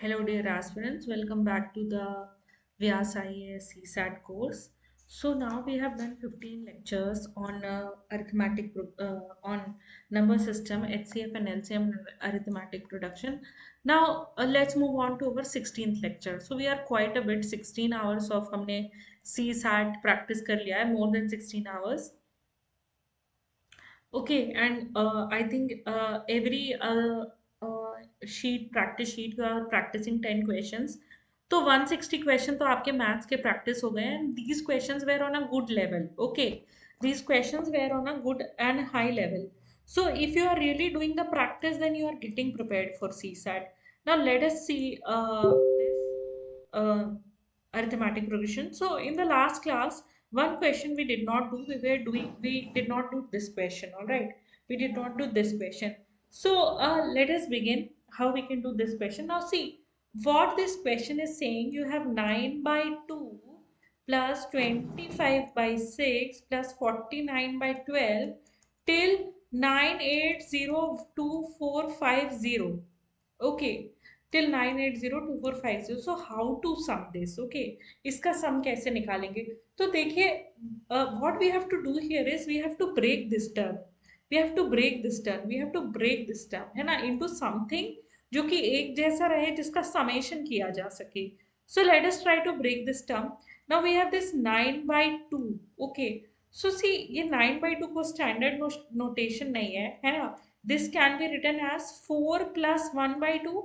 Hello, dear aspirants. Welcome back to the Vyas IAS CSAT course. So now we have done 15 lectures on on number system, HCF and LCM arithmetic production. Now let's move on to our 16th lecture. So we are quite a bit 16 hours of हमने CSAT practice कर लिया है, more than 16 hours. Okay, and I think every sheet practice sheet you are practicing 10 questions. तो 160 question तो आपके maths के practice हो गए हैं and these questions were on a good level. Okay, these questions were on a good and high level. So if you are really doing the practice, then you are getting prepared for CSAT. Now let us see this arithmetic progression. So in the last class, one question we did not do. We did not do this question. All right, we did not do this question. So let us begin how we can do this question. Now see what this question is saying. You have 9 by 2 plus 25 by 6 plus 49 by 12 till 9802450. Okay, till 9802450. So how to sum this? Okay, इसका sum कैसे निकालेंगे? तो देखिए, what we have to do here is we have to break this term. We have to break this term. We have to break this term, है ना, into something जो कि एक जैसा रहे, जिसका summation किया जा सके. So let us try to break this term. Now we have this 9 by 2. Okay, so see, ये 9 by 2 को standard notation नहीं है ना. This can be written as 4 plus 1 by 2,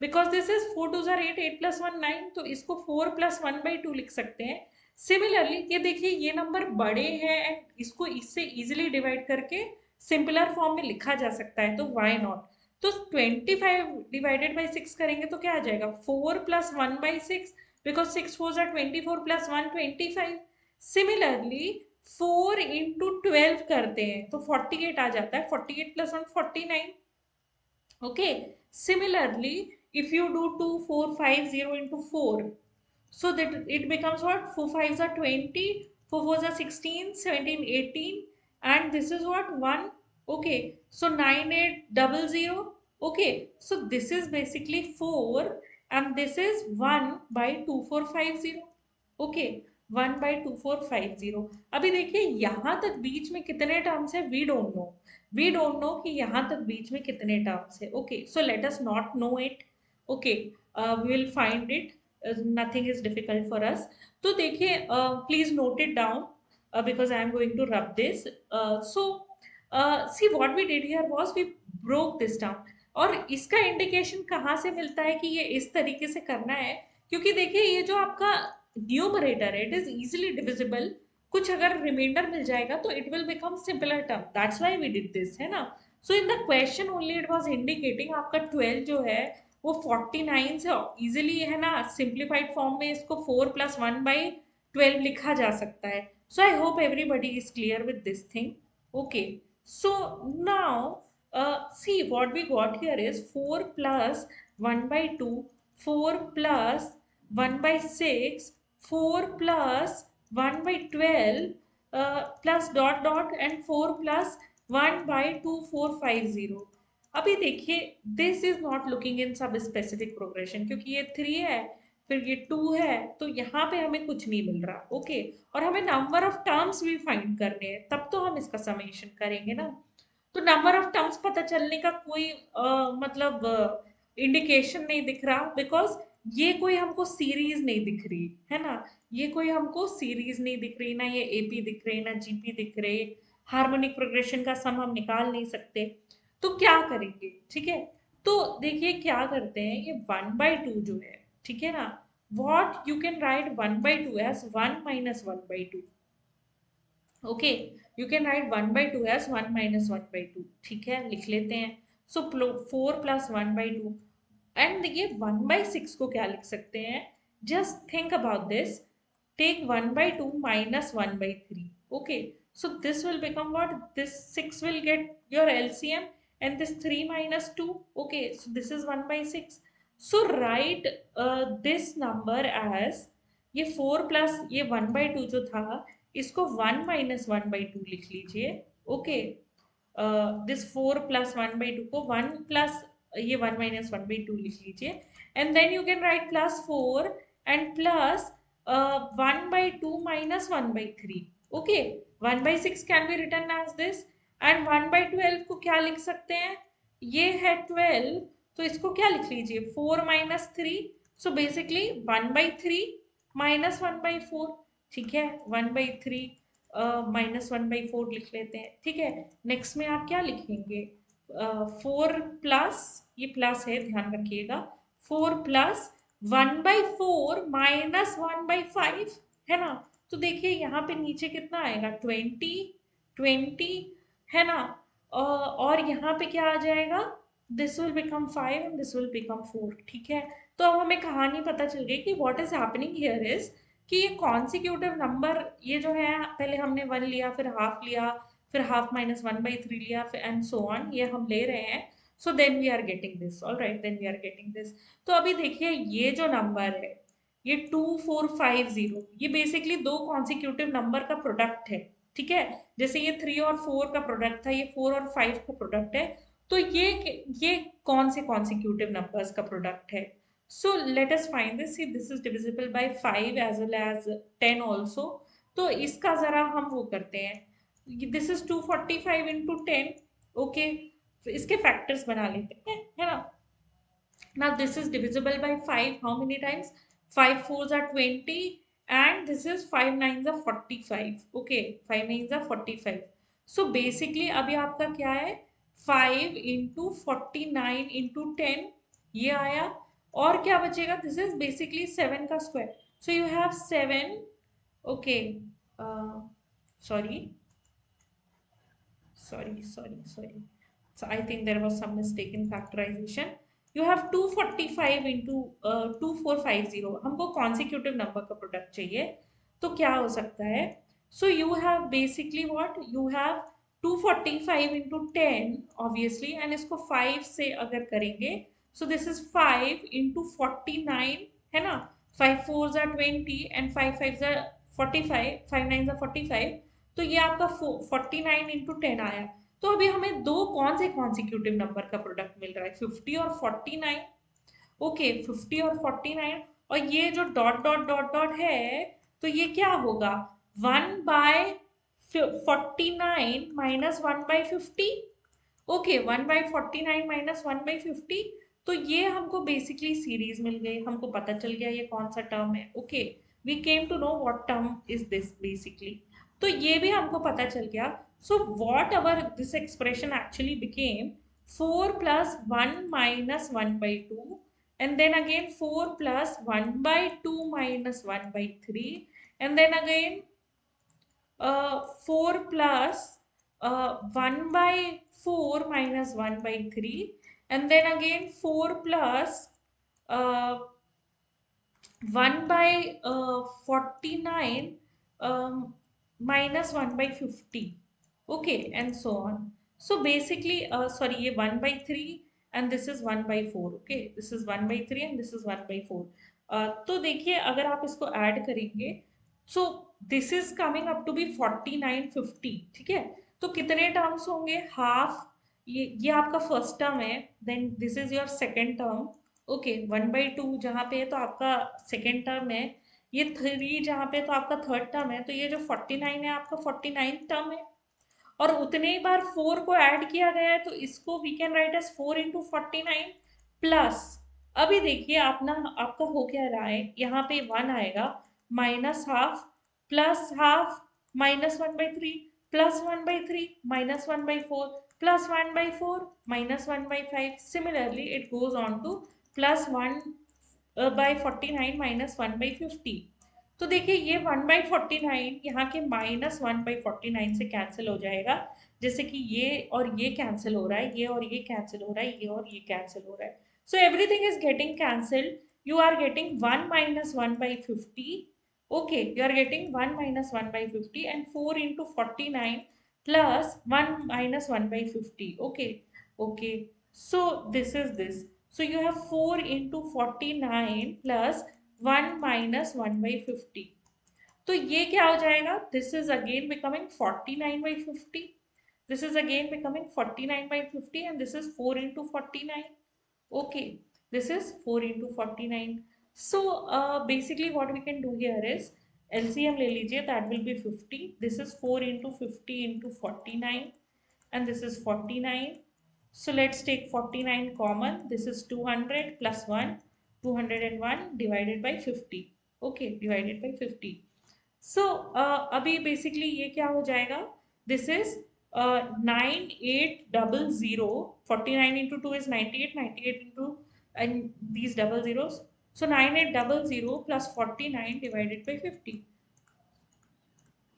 because this is 4 2s are 8, 8 plus 1 9, तो इसको 4 plus 1 by 2 लिख सकते हैं. सिमिलरली ये देखिए, ये नंबर बड़े हैं एंड इसको इससे इजीली डिवाइड करके सिंपलर फॉर्म में लिखा जा सकता है, तो व्हाई नॉट. तो 25 डिवाइडेड बाई 6 करेंगे तो क्या आ जाएगा, 4 plus 1 by 6, because 6 4s are 24 plus 1 25. Similarly 4 into 12 करते हैं तो 48 आ जाता है. 48 plus 1 49. Okay, similarly if you do 2450 into 4, so that it becomes what, 4 5s are 20, 4 4s are 16, 17 18, and this is what, 1. Okay, so 9800. Okay, so this is basically 4 and this is 1 by 2450. Okay, 1/2450. अभी देखिए यहाँ तक बीच में कितने terms है, we don't know. We don't know कि यहाँ तक बीच में कितने टर्म्स है. Okay, so let us not know it. Okay, we will find it. Nothing is difficult for us. तो देखिए, please note it down because I am going to rub this. So see what we did here was we broke this down. और इसका indication कहाँ से मिलता है कि ये इस तरीके से करना है, क्योंकि देखिए ये जो आपका न्यूमरेटर है, इट इज इजीली डिविजिबल. कुछ अगर रिमाइंडर मिल जाएगा तो it will become simpler term. That's why we did this, है ना. So in the question only it was indicating आपका 12 जो है वो 49 से इजीली, है ना, सिंप्लीफाइड फॉर्म में इसको 4 plus 1 by 12 लिखा जा सकता है. So I hope everybody is clear with this thing. Okay, so now see what we got here is 4 plus 1 by 2, 4 plus 1 by 6, 4 plus 1 by 12, plus dot dot and 4 plus 1 by 2450. अभी देखिए, this is not looking in सब specific progression, क्योंकि ये 3 है, फिर ये 2 है, तो यहाँ पे हमें कुछ नहीं मिल रहा. ओके, और हमें नंबर ऑफ टर्म्स भी फाइंड करने हैं, तब तो हम इसका समेशन करेंगे ना. तो नंबर ऑफ टर्म्स पता चलने का कोई मतलब इंडिकेशन नहीं दिख रहा, बिकॉज ये कोई हमको सीरीज नहीं दिख रही, है ना. ये कोई हमको सीरीज नहीं दिख रही, ना ये एपी दिख रही, ना जीपी दिख रही. हार्मोनिक प्रोग्रेशन का सम हम निकाल नहीं सकते, तो क्या करेंगे. ठीक है, तो देखिए क्या करते हैं, ये 1/2 जो है, ठीक है ना, what you can write 1/2 as 1 minus 1/2. Okay, you can write 1/2 as 1 minus 1/2. ठीक है, लिख लेते हैं. सो 4 plus 1/2, एंड ये 1/6 को क्या लिख सकते हैं, just think about this. Take 1/2 minus 1/3. Okay, so this will become what, this 6 will get your LCM, and this 3 minus 2. Okay, so this is 1/6. So write this number as, ये 4 plus ये 1/2 जो था, इसको 1 minus 1/2 लिख लीजिए. Okay, this 4 plus 1/2 को 1 plus ये 1 minus 1/2 लिख लीजिए and then you can write +4 and plus 1/2 minus 1/3 okay 1/6 can be written as this and 1/12 को क्या लिख सकते हैं ये है 12 तो इसको क्या लिख लीजिए 4 माइनस 3 सो बेसिकली 1/3 माइनस 1/4 ठीक है 1/3 माइनस 1/4 लिख लेते हैं ठीक है नेक्स्ट में आप क्या लिखेंगे 4 प्लस ये प्लस है ध्यान रखिएगा 4 प्लस 1/4 माइनस 1/5 है ना तो देखिए यहाँ पे नीचे कितना आएगा 20 है ना और यहाँ पे क्या आ जाएगा this will become 5 and this will become 4 ठीक है तो अब हमें कहानी पता चल गई कि what is happening here is कि ये कॉन्सिक्यूटिव नंबर ये जो है पहले हमने 1 लिया फिर हाफ माइनस 1/3 लिया फिर एंड सो ऑन ये हम ले रहे हैं so then we are getting this alright then we are getting this तो अभी देखिए ये जो नंबर है ये 2450 ये बेसिकली दो कॉन्सिक्यूटिव नंबर का प्रोडक्ट है ठीक है जैसे ये 3 और 4 का प्रोडक्ट था ये 4 और 5 का प्रोडक्ट है तो ये कौन से कॉन्सिक्यूटिव नंबर्स का प्रोडक्ट है so let us find this see this is divisible by 5 as well as 10 also तो इसका जरा हम वो करते हैं this is 245 into 10 okay इसके फैक्टर्स बना लेते हैं है ना now this is divisible by 5 how many times 5 fours are 20 and this is 5 nines are 45 okay 5 nines are 45 so basically अभी आपका क्या है 5 into 49 into 10 ये आया और क्या बचेगा दिस इज बेसिकली 7 का square so you have 7 okay sorry sorry so I think there was some mistake in factorization you have 245 into 2450 हमको consecutive number का प्रोडक्ट चाहिए तो क्या हो सकता है so you have basically what you have 245 into 10 obviously and इसको 5 से अगर करेंगे so this is 5 into 49 है ना 5 fours are 20 and 5 fives are 45 5 nines are 45 तो ये आपका 49 इंटू 10 आया तो अभी हमें दो कौन से कॉन्सिक्यूटिव नंबर का प्रोडक्ट मिल रहा है 50 और 49 ओके 50 और 49 और ये जो डॉट डॉट डॉट डॉट है तो ये क्या होगा 1/49 माइनस 1/50 ओके 1/49 माइनस 1/50 तो ये हमको बेसिकली सीरीज मिल गई हमको पता चल गया ये कौन सा टर्म है okay we came to know what term is this basically तो ये भी हमको पता चल गया so what our this expression actually became 4 plus 1 minus 1/2 and then again 4 plus 1/2 minus 1/3 and then again 4 plus 1/4 minus 1/3 and then again 4 plus uh, 1 by 49 minus 1/50 okay and so on so basically sorry ये 1/3 and this is 1/4 okay this is 1/3 and this is 1/4 तो देखिए अगर आप इसको add करेंगे so this is coming up to be 4950 ठीक है तो कितने टर्म्स होंगे हाफ ये आपका फर्स्ट टर्म है then this is your second term okay 1/2 जहाँ पे है तो आपका सेकेंड टर्म है ये 3 जहाँ पे तो आपका थर्ड टर्म है तो ये जो 49 है आपका 49 टर्म है और उतने ही बार 4 को ऐड किया गया है तो इसको we can write as 4 into 49 plus अभी देखिए अपना आपका हो क्या रहा है यहाँ पे 1 आएगा minus half plus half minus 1/3 plus 1/3 minus 1/4 plus 1/4 minus 1/5 similarly it goes on two plus 1/49 minus 1/50 तो देखिए ये 1/49 यहाँ के माइनस 1/49 से कैंसिल हो जाएगा जैसे कि ये और ये कैंसिल हो रहा है ये और ये कैंसिल हो रहा है ये और ये कैंसिल हो रहा है so everything is getting cancelled you are getting 1 minus 1/50 okay you are getting 1 minus 1/50 and 4 into 49 plus 1 minus 1/50 okay so this so you have 4 into 49 plus 1 minus 1/50 तो ये क्या हो जाएगा this is again becoming 49/50 this is again becoming 49/50 and this is 4 into 49 Okay, this is 4 into 49. So basically what we can do here is LCM ले लीजिए, that will be 50. This is 4 into 50 into 49 and this is 49. So let's take 49 common. This is 200 plus 1, 201 divided by 50. Okay, divided by 50. सो अभी basically ये क्या हो जाएगा, this is 9800, 49 into two is 98, 98 into and these double zeros, so 9800 plus 49 divided by 50.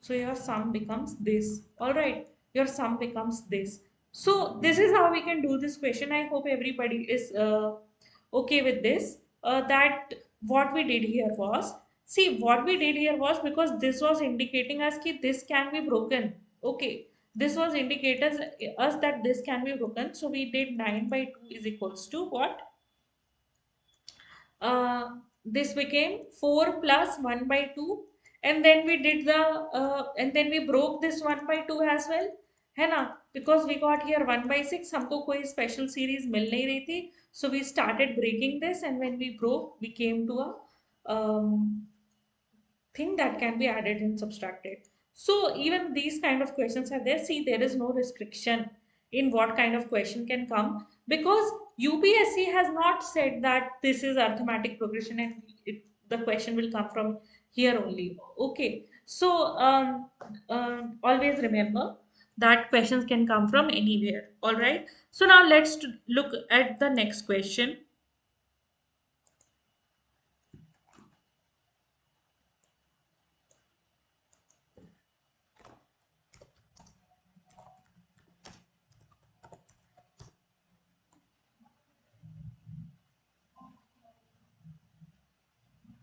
So your sum becomes this. All right, your sum becomes this. So this is how we can do this question. I hope everybody is okay with this. That what we did here was, see what we did here was, because this was indicating us that this can be broken. Okay, this was indicating us that this can be broken. So we did 9 by 2 is equals to what? This became 4 plus 1 by 2, and then we did the and then we broke this 1 by 2 as well, है ना, because we got here 1 by 6, हमको कोई special series मिल नहीं रही थी, so we started breaking this, and when we broke we came to a thing that can be added and subtracted. So even these kind of questions are there. See, there is no restriction in what kind of question can come, because UPSC has not said that this is arithmetic progression and the question will come from here only. Okay, so always remember that questions can come from anywhere. All right. So now let's look at the next question.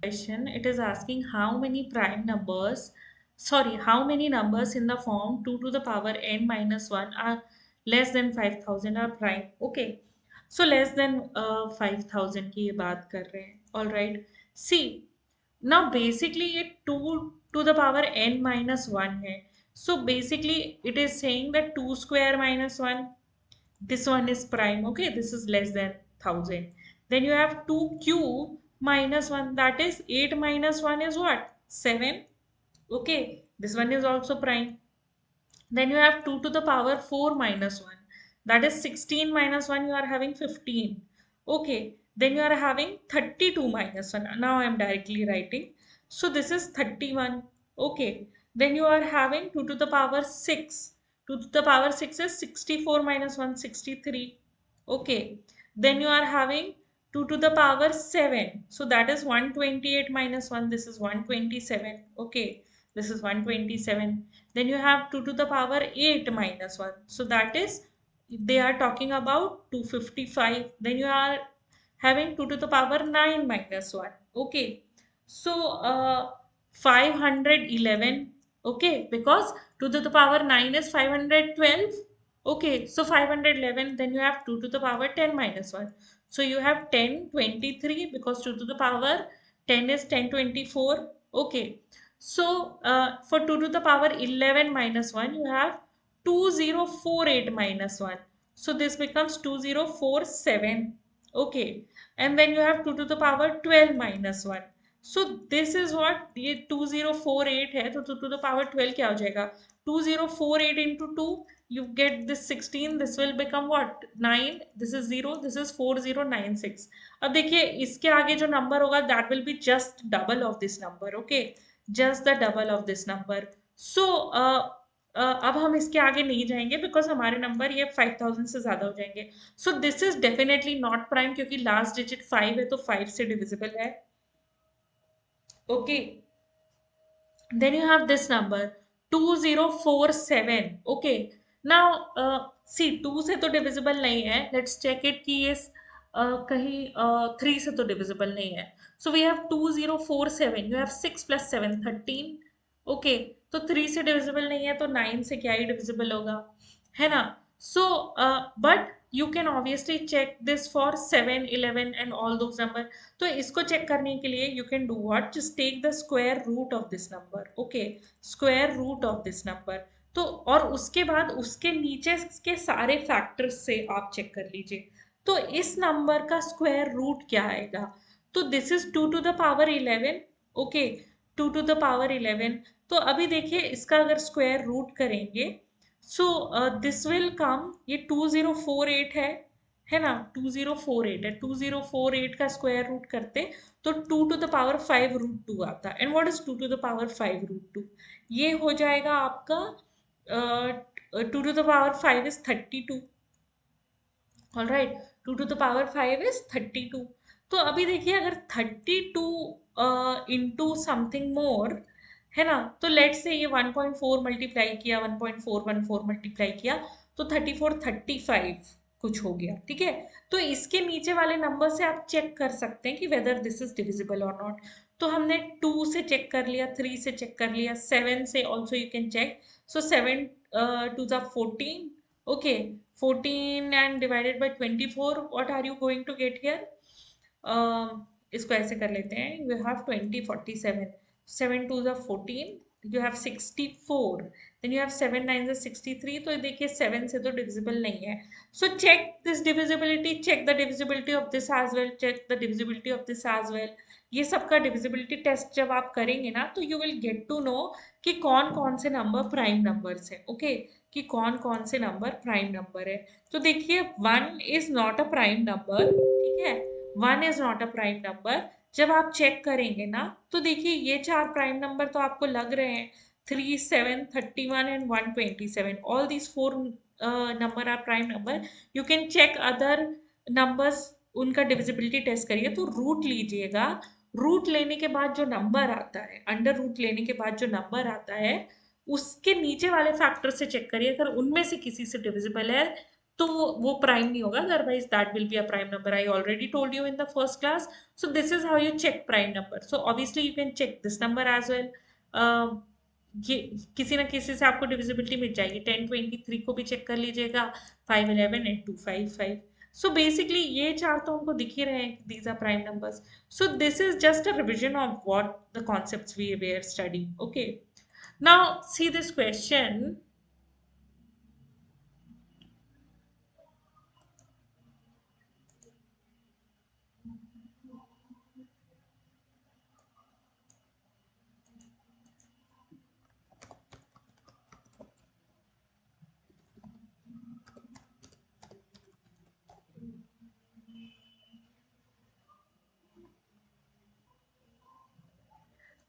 Question, it is asking how many prime numbers, sorry, how many numbers in the form 2 to the power n minus 1 are less than 5000 are prime. Okay, so less than 5000 की ये बात कर रहे हैं. All right, see, now basically ये 2 to the power n minus 1 है, so basically it is saying that 2 square minus 1, this one is prime. Okay, this is less than 1000. Then you have 2 cube minus 1, that is 8 minus 1 is what, 7. Okay, this one is also prime. Then you have 2 to the power 4 minus 1, that is 16 minus 1, you are having 15. Okay, then you are having 32 minus 1, now I am directly writing, so this is 31. Okay, then you are having 2 to the power 6, 2 to the power 6 is 64 minus 1, 63. Okay, then you are having 2 to the power 7, so that is 128 minus 1, this is 127. Okay, this is 127. Then you have 2 to the power 8 minus 1, so that is, they are talking about 255. Then you are having 2 to the power 9 minus 1. Okay, so 511. Okay, because 2 to the power 9 is 512. Okay, so 511. Then you have 2 to the power 10 minus 1, so you have 1023, because 2 to the power 10 is 1024. Okay, so for 2 to the power 11 minus 1, you have 2048 minus 1. So this becomes 2047. Okay, and then you have 2 to the power 12 minus 1. So this is what ये 2048 है, तो 2 to the power 12 क्या हो जाएगा, 2048 into 2, you get this 16, this will become what, 9, this is 0, this is 4096. अब देखिए इसके आगे जो नंबर होगा, that will be just double of this number. Okay, just the double of this number. So अब हम इसके आगे नहीं जाएंगे, बिकॉज हमारे नंबर ये 5000 से ज्यादा हो जाएंगे. सो this is definitely not prime, क्योंकि लास्ट डिजिट 5 है, तो 5 से डिविजिबल है. Okay, then you have this number 2047. Okay, now see, 2 से तो डिविजिबल नहीं है, let's check it कि ये कहीं 3 से तो डिविजिबल नहीं है. So we have 2047, you have 6 plus 7 13. Okay, तो 3 से डिविजिबल नहीं है, तो 9 से क्या ही डिविजिबल होगा, है ना. So but you can obviously check this for 7 11 and all those number. तो इसको चेक करने के लिए you can do what, just take the square root of this number. Okay, square root of this number. तो और उसके बाद उसके नीचे के सारे फैक्टर्स से आप चेक कर लीजिए. तो इस नंबर का स्क्वायर रूट क्या आएगा? तो this is 2 to the power 11, okay, 2 to the power 11। तो अभी देखिए इसका अगर स्क्वायर रूट करेंगे, सो दिस विल कम, ये 2048 है ना, 2048 है, 2048 का स्क्वायर रूट करते तो 2 टू द पावर 5 रूट 2 आता। And what is 2 to the power 5 root 2? ये हो जाएगा आपका 2 to the power 5 is 32। All right, 2 to the power 5 is 32। तो अभी देखिए अगर 32 इंटू समथिंग मोर है ना, तो लेट्स से ये 1.4 मल्टीप्लाई किया, 1.414 मल्टीप्लाई किया, तो 34 35 कुछ हो गया, ठीक है। तो इसके नीचे वाले नंबर से आप चेक कर सकते हैं कि वेदर दिस इज डिविजिबल और नॉट। तो हमने 2 से चेक कर लिया, 3 से चेक कर लिया, 7 से ऑल्सो यू कैन चेक। सो 7 2 ज़ा 14, okay, 14 and divided by 24, what are you going to get here? इसको ऐसे कर लेते हैं, you have 20 47, 7 2 are 14, you have 64, then you have 7 9 are 63। तो देखिए 7 से तो divisible नहीं है। So check this divisibility, check the divisibility of this as well, check the divisibility of this as well। ये सबका डिविजिबिलिटी टेस्ट जब आप करेंगे ना, तो you will get to know कि कौन कौन से नंबर प्राइम नंबर्स है, ओके, कि कौन कौन से नंबर प्राइम नंबर है। तो देखिए 1 is not a prime number, ठीक है, 1 is not a prime number. जब आप चेक करेंगे ना, तो देखिए ये चार प्राइम नंबर तो आपको लग रहे हैं, 3 7 31 and 127, all these four number are prime number. You can check other numbers, उनका डिविजिबिलिटी टेस्ट करिए, तो रूट लीजिएगा। रूट लेने के बाद जो नंबर आता है, अंडर रूट लेने के बाद जो नंबर आता है, उसके नीचे वाले फैक्टर से चेक करिए, अगर उनमें से किसी से डिविजिबल है तो वो प्राइम नहीं होगा, otherwise that will be a prime number. I already told you in the first class. So this is how you check prime number. So obviously you can check this number as well. ये किसी ना किसी से आपको divisibility मिल जाएगी। 1023 को भी check कर लीजिएगा, 511 एंड 255। सो बेसिकली ये चार तो हमको दिख ही रहे हैं, these are prime numbers. So this is just a revision of what the concepts we were studying, okay. Now see this question,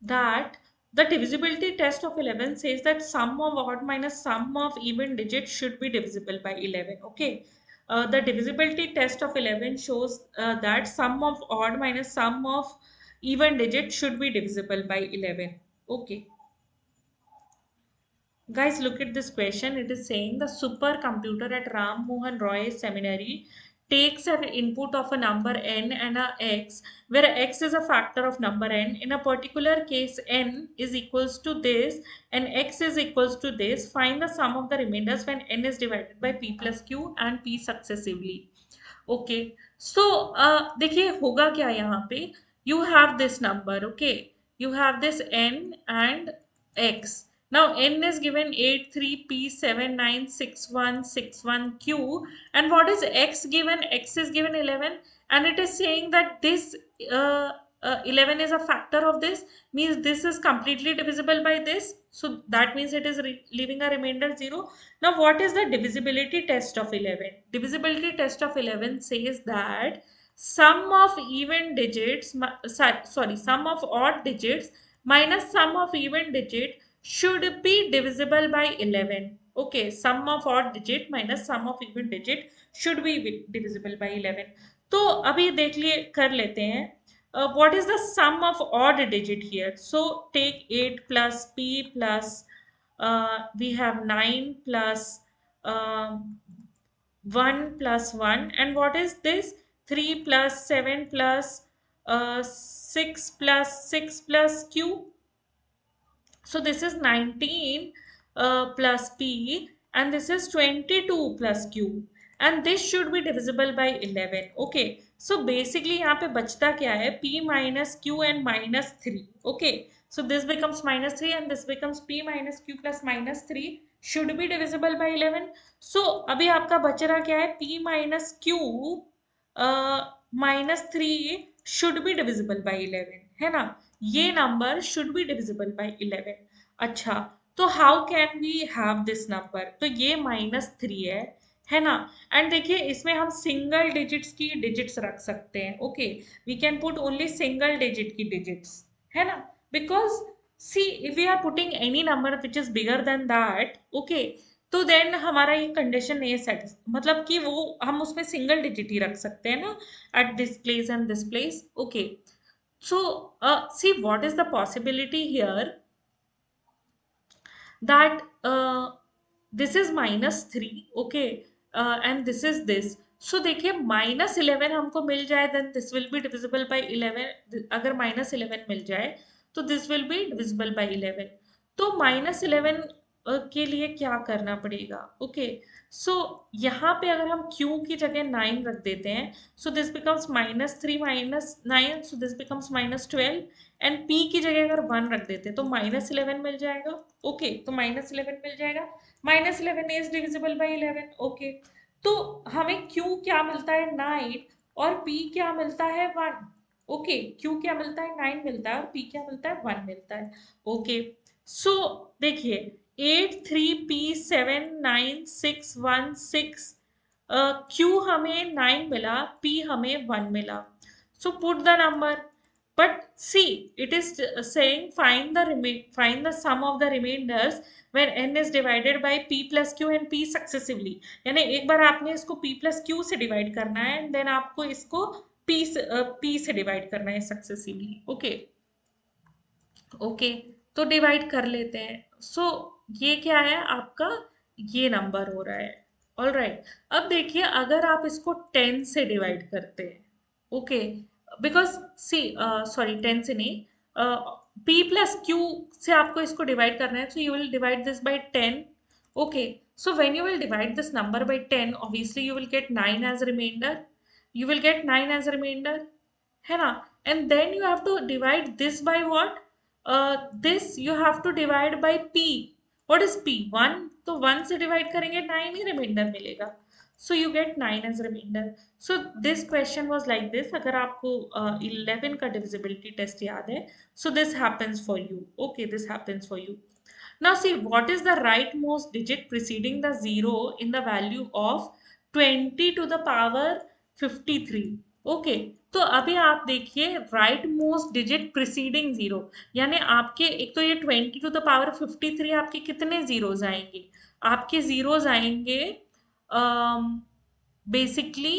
that the divisibility test of 11 says that sum of odd minus sum of even digits should be divisible by 11, okay. The divisibility test of 11 shows that sum of odd minus sum of even digits should be divisible by 11, okay. Guys, look at this question. It is saying the supercomputer at Ram Mohan Roy Seminary takes an input of a number n and a x, where x is a factor of number n. In a particular case, n is equals to this and x is equals to this. Find the sum of the remainders when n is divided by p plus q and p successively. Okay, so देखिए होगा क्या यहाँ पे, you have this number, okay, you have this n and x। now n is given 83p796161q, and what is x given? X is given 11, and it is saying that this 11 is a factor of this, means this is completely divisible by this, so that means it is leaving a remainder 0. Now, what is the divisibility test of 11? Divisibility test of 11 says that sum of even digits, sum of odd digits minus sum of even digit should be divisible by 11. Okay, sum of odd digit minus sum of even digit should be divisible by 11. तो अभी देख लिए कर लेते हैं. What is the sum of odd digit here? So take 8 plus p plus we have 9 plus 1 plus 1, and what is this? 3 plus 7 plus 6 plus 6 plus q. So this is 19 plus p, and this is 22 plus q, and this should be divisible by 11. Okay, so basically यहाँ पे बचता क्या है? p minus q and minus 3. Okay, so this becomes minus 3 and this becomes p minus q plus minus 3 should be divisible by 11. So अभी आपका बच रहा क्या है? p minus q -3 should be divisible by 11, है ना? ये number should be divisible by 11। अच्छा, तो how can we have this number? तो ये -3 है ना? एंड देखिए इसमें हम सिंगल डिजिट्स की डिजिट्स रख सकते हैं। Okay, we can put only single digit की डिजिट्स, है ना? Because see if we are putting any number which is bigger than that, okay, तो देन हमारा ये कंडीशन नहीं सेट, मतलब कि वो हम उसमें सिंगल डिजिट ही रख सकते हैं ना, at this place and this place. Okay, so see what is the possibility here that this is -3, okay, and this is this, so देखिए -11 हमको मिल जाए then this will be divisible by 11। अगर -11 मिल जाए तो this will be divisible by 11। तो -11 के लिए क्या करना पड़ेगा? ओके, सो यहाँ पे अगर हम q की जगह 9 रख देते हैं, so this becomes -3 -9, so this becomes -12, and p की जगह अगर 1 रख देते हैं तो -11 मिल जाएगा। ओके, तो -11 मिल जाएगा। -11 इज डिविजिबल बाई 11। ओके, तो हमें q क्या मिलता है? 9, और p क्या मिलता है? 1। ओके, q क्या मिलता है? 9 मिलता है, और p क्या मिलता है? 1 मिलता है। ओके, सो देखिए 8 3 p 7 9 6 1 6, q हमें 9 मिला, p हमें 1 मिला। So put the number, but see it is saying find the sum of the remainders when n is divided by p plus q and p successively। यानी एक बार आपने इसको p plus q से divide करना है and then आपको इसको p से डिवाइड करना है सक्सेसिवली। ओके, ओके, तो डिवाइड कर लेते हैं। सो ये क्या है आपका? ये नंबर हो रहा है। ऑल राइट, अब देखिए अगर आप इसको 10 से डिवाइड करते हैं, ओके, बिकॉज सी सॉरी 10 से नहीं, p प्लस q से आपको इसको डिवाइड करना है, so you will divide this by 10। Okay, so when you will divide this number by 10, obviously you will get 9 as remainder, you will get 9 as remainder, है ना? And then you have to divide this by what? This you have to divide by p। what is p? 1, तो 1 से divide करेंगे 9 ही reminder मिलेगा, so you get 9 as remainder। so this question was like this, अगर आपको 11 का divisibility test याद है, so this happens for you। okay, this happens for you। now see what is the rightmost digit preceding the zero in the value of 20 to the power 53। Okay, तो अभी आप देखिए right most digit preceding zero, यानी आपके एक तो ये 20 to the power 53, आपके कितने जीरोज आएंगे? आपके जीरोज आएंगे बेसिकली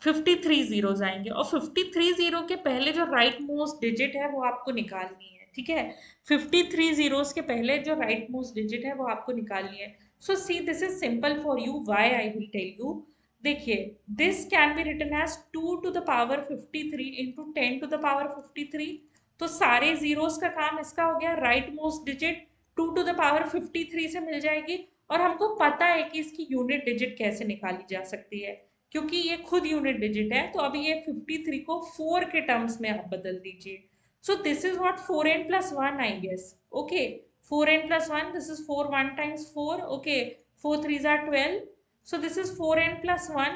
53 जीरोज आएंगे, और 53 जीरो के पहले जो राइट मोस्ट डिजिट है वो आपको निकालनी है। ठीक है, 53 जीरोस के पहले जो राइट मोस्ट डिजिट है वो आपको निकालनी है। So see this is simple for you, why I will tell you. देखिए this can be written as 2 to the power 53 into 10 to the power 53। तो सारे जीरोस का काम इसका हो गया, right most digit 2 to the power 53 से मिल जाएगी, और हमको पता है कि इसकी यूनिट डिजिट कैसे निकाली जा सकती है, क्योंकि ये खुद यूनिट डिजिट है। तो अभी ये 53 को 4 के टर्म्स में आप बदल दीजिए। So this is what 4n plus 1, I guess. Okay, 4n plus 1, this is 4 1 times 4. Okay, 4 3s are 12. So this is 4n plus 1.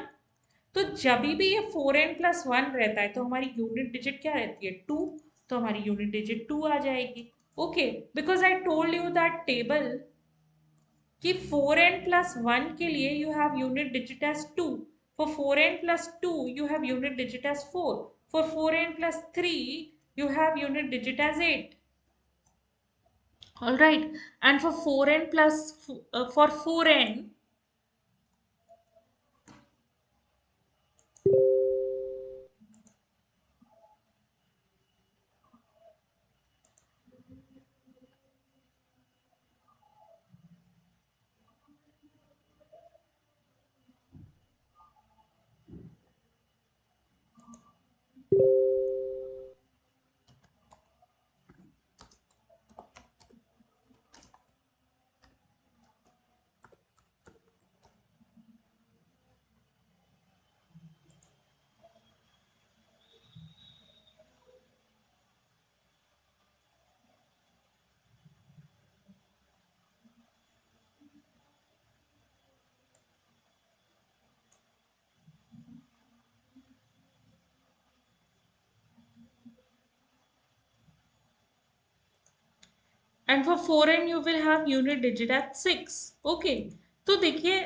तो जब भी ये 4n plus 1 रहता है तो हमारी यूनिट डिजिट क्या रहती है? 2। तो हमारी यूनिट डिजिट 2 आ जाएगी। Okay, because I told you that table कि 4n plus 1 के लिए you have unit digit as 2, for 4n plus 2 you have unit digit as 4, for 4n plus 3 you have unit digit as 8। all right, and for 4n plus for 4n, and for foreign you will have unit digit at 6. Okay, तो देखिए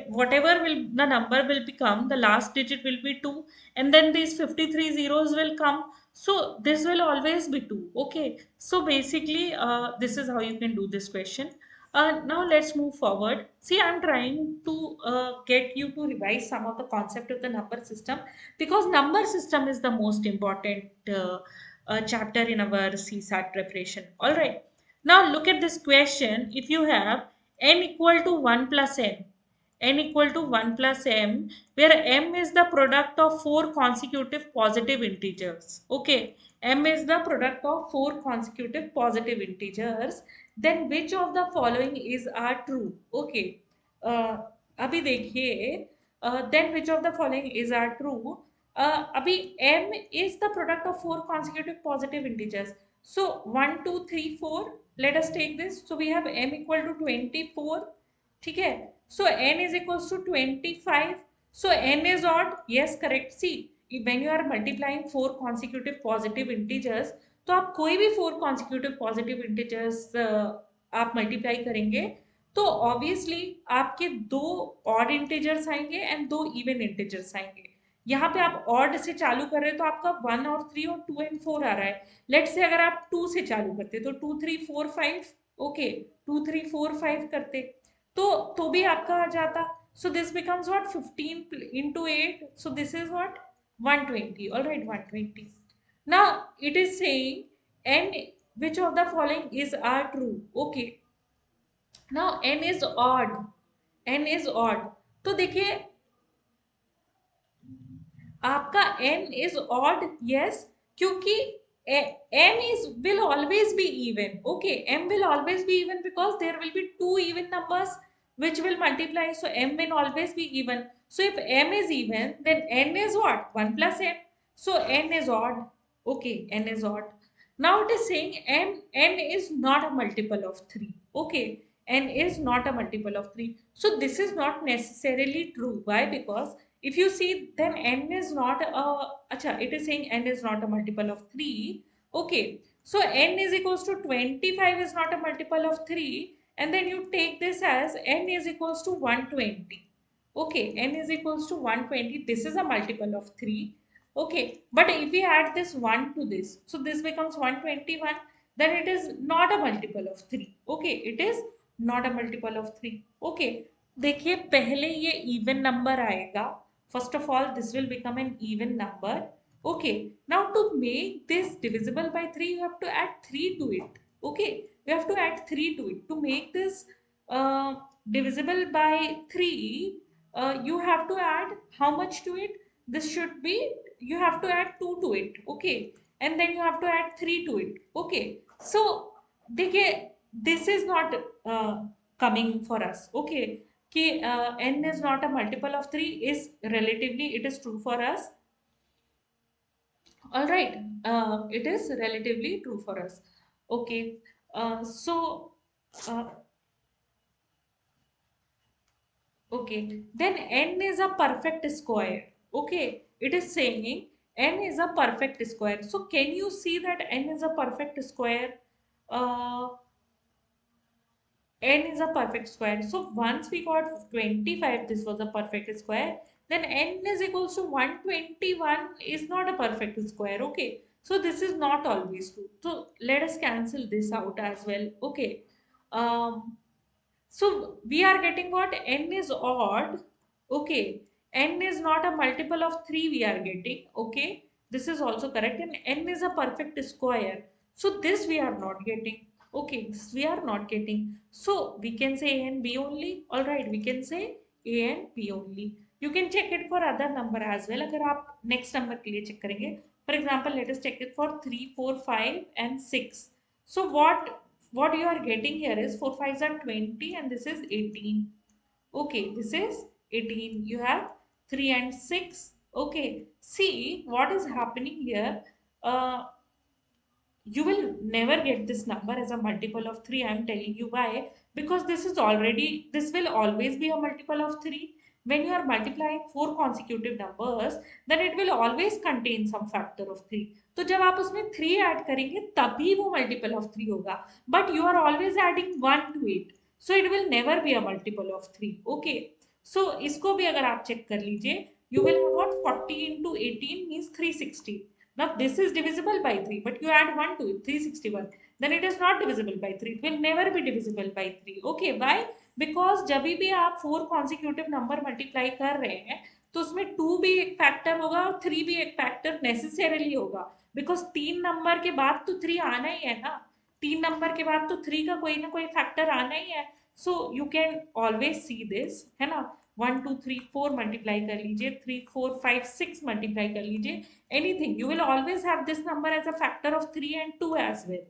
whatever will the number will become, the last digit will be 2, and then these 53 zeros will come, so this will always be 2. Okay, so basically this is how you can do this question. Now let's move forward. See, I'm trying to get you to revise some of the concept of the number system, because number system is the most important chapter in our CSAT preparation. All right. Now look at this question. If you have n equal to 1 plus n equal to 1 plus m, where m is the product of four consecutive positive integers. Okay, m is the product of four consecutive positive integers. Then which of the following is are true? Okay, uh, अभी देखिए, then which of the following is are true? अभी m is the product of four consecutive positive integers. So 1, 2, 3, 4. Let us take this. So we have m equal to 24. ठीक है. So n is equals to 25. So n is odd. Yes, correct. See, when you are multiplying four consecutive positive integers, तो आप कोई भी four consecutive positive integers आप multiply करेंगे, तो obviously आपके दो ऑड इंटीजर्स आएंगे एंड दो इवन इंटीजर्स आएंगे. यहाँ पे आप ऑड से चालू कर रहे हैं तो आपका 1 और 3 और 2 एंड 4 आ रहा है. लेट्स से अगर आप 2 से चालू करते तो 2 3 4 5. ओके, 2 3 4 5 करते तो भी आपका आ जाता. So this becomes what 15 into 8. So this is what 120. All right, 120. Now it is saying n which of the following is are true. Okay, now n is odd. n is odd. तो देखिए आपका n is odd. Yes, क्योंकि m is will always be even. Okay, m will always be even because there will be two even numbers which will multiply, so m will always be even. So if m is even, then n is what? 1 plus m. So n is odd. Okay, n is odd. Now it is saying n is not a multiple of 3. Okay, n is not a multiple of 3. So this is not necessarily true. Why? Because if you see, then n is not a acha, it is saying n is not a multiple of 3. Okay, so n is equals to 25 is not a multiple of 3, and then you take this as n is equals to 120. Okay, n is equals to 120, this is a multiple of 3. Okay, but if we add this 1 to this, so this becomes 121, then it is not a multiple of 3. Okay, it is not a multiple of 3. Okay, देखिए पहले ये even number आएगा. First of all, this will become an even number. Okay, now to make this divisible by 3, you have to add 3 to it. Okay, you have to add 3 to it. To make this divisible by 3, you have to add how much to it? This should be, you have to add 2 to it. Okay, and then you have to add 3 to it. Okay, so देखिए this is not coming for us. Okay, कि n is not a multiple of 3 is relatively it is true for us. All right, it is relatively true for us. Okay, so uh, okay, then n is a perfect square. Okay, it is saying n is a perfect square. So can you see that n is a perfect square? Uh, n is a perfect square. So once we got 25, this was a perfect square. Then n is equals to 121 is not a perfect square. Okay. So this is not always true. So let us cancel this out as well. Okay. Um, so we are getting what? N is odd. Okay. N is not a multiple of 3 we are getting. Okay. This is also correct. And n is a perfect square. So this we are not getting. Okay. This we are not getting. So we can say A and B only. Alright. We can say A and B only. You can check it for other number as well. अगर आप next number के लिए check करेंगे. For example, let us check it for 3, 4, 5 and 6. So what you are getting here is 4 5s are 20 and this is 18. Okay, this is 18. You have 3 and 6. Okay, see what is happening here. uh, you will never get this number as a multiple of 3. I'm telling you why. Because this is already, this will always be a multiple of 3. when you are multiplying four consecutive numbers, then it will always contain some factor of 3. तो जब आप उसमें 3 add करेंगे तभी वो multiple of 3 होगा, but you are always adding 1 to it, so it will never be a multiple of 3. Okay, so इसको भी अगर आप चेक कर लीजिए, you will have what 40 into 18 means 360. Now this is divisible by 3, but you add 1 to it, 361. Then it is not divisible by 3. It will never be divisible by 3. Okay, why? Because जब भी आप four consecutive number multiply कर रहे हैं तो उसमें to भी एक फैक्टर होगा और थ्री भी एक फैक्टर नेसेसरली होगा, बिकॉज तीन नंबर के बाद तो थ्री आना ही है ना, तीन नंबर के बाद तो थ्री का कोई ना कोई फैक्टर आना ही है. So you can always see this, है ना. 1 2 3 4 मल्टीप्लाई कर लीजिए, 3 4 5 6 मल्टीप्लाई कर लीजिए, anything you will always have this number as a factor of 3 and 2 as well.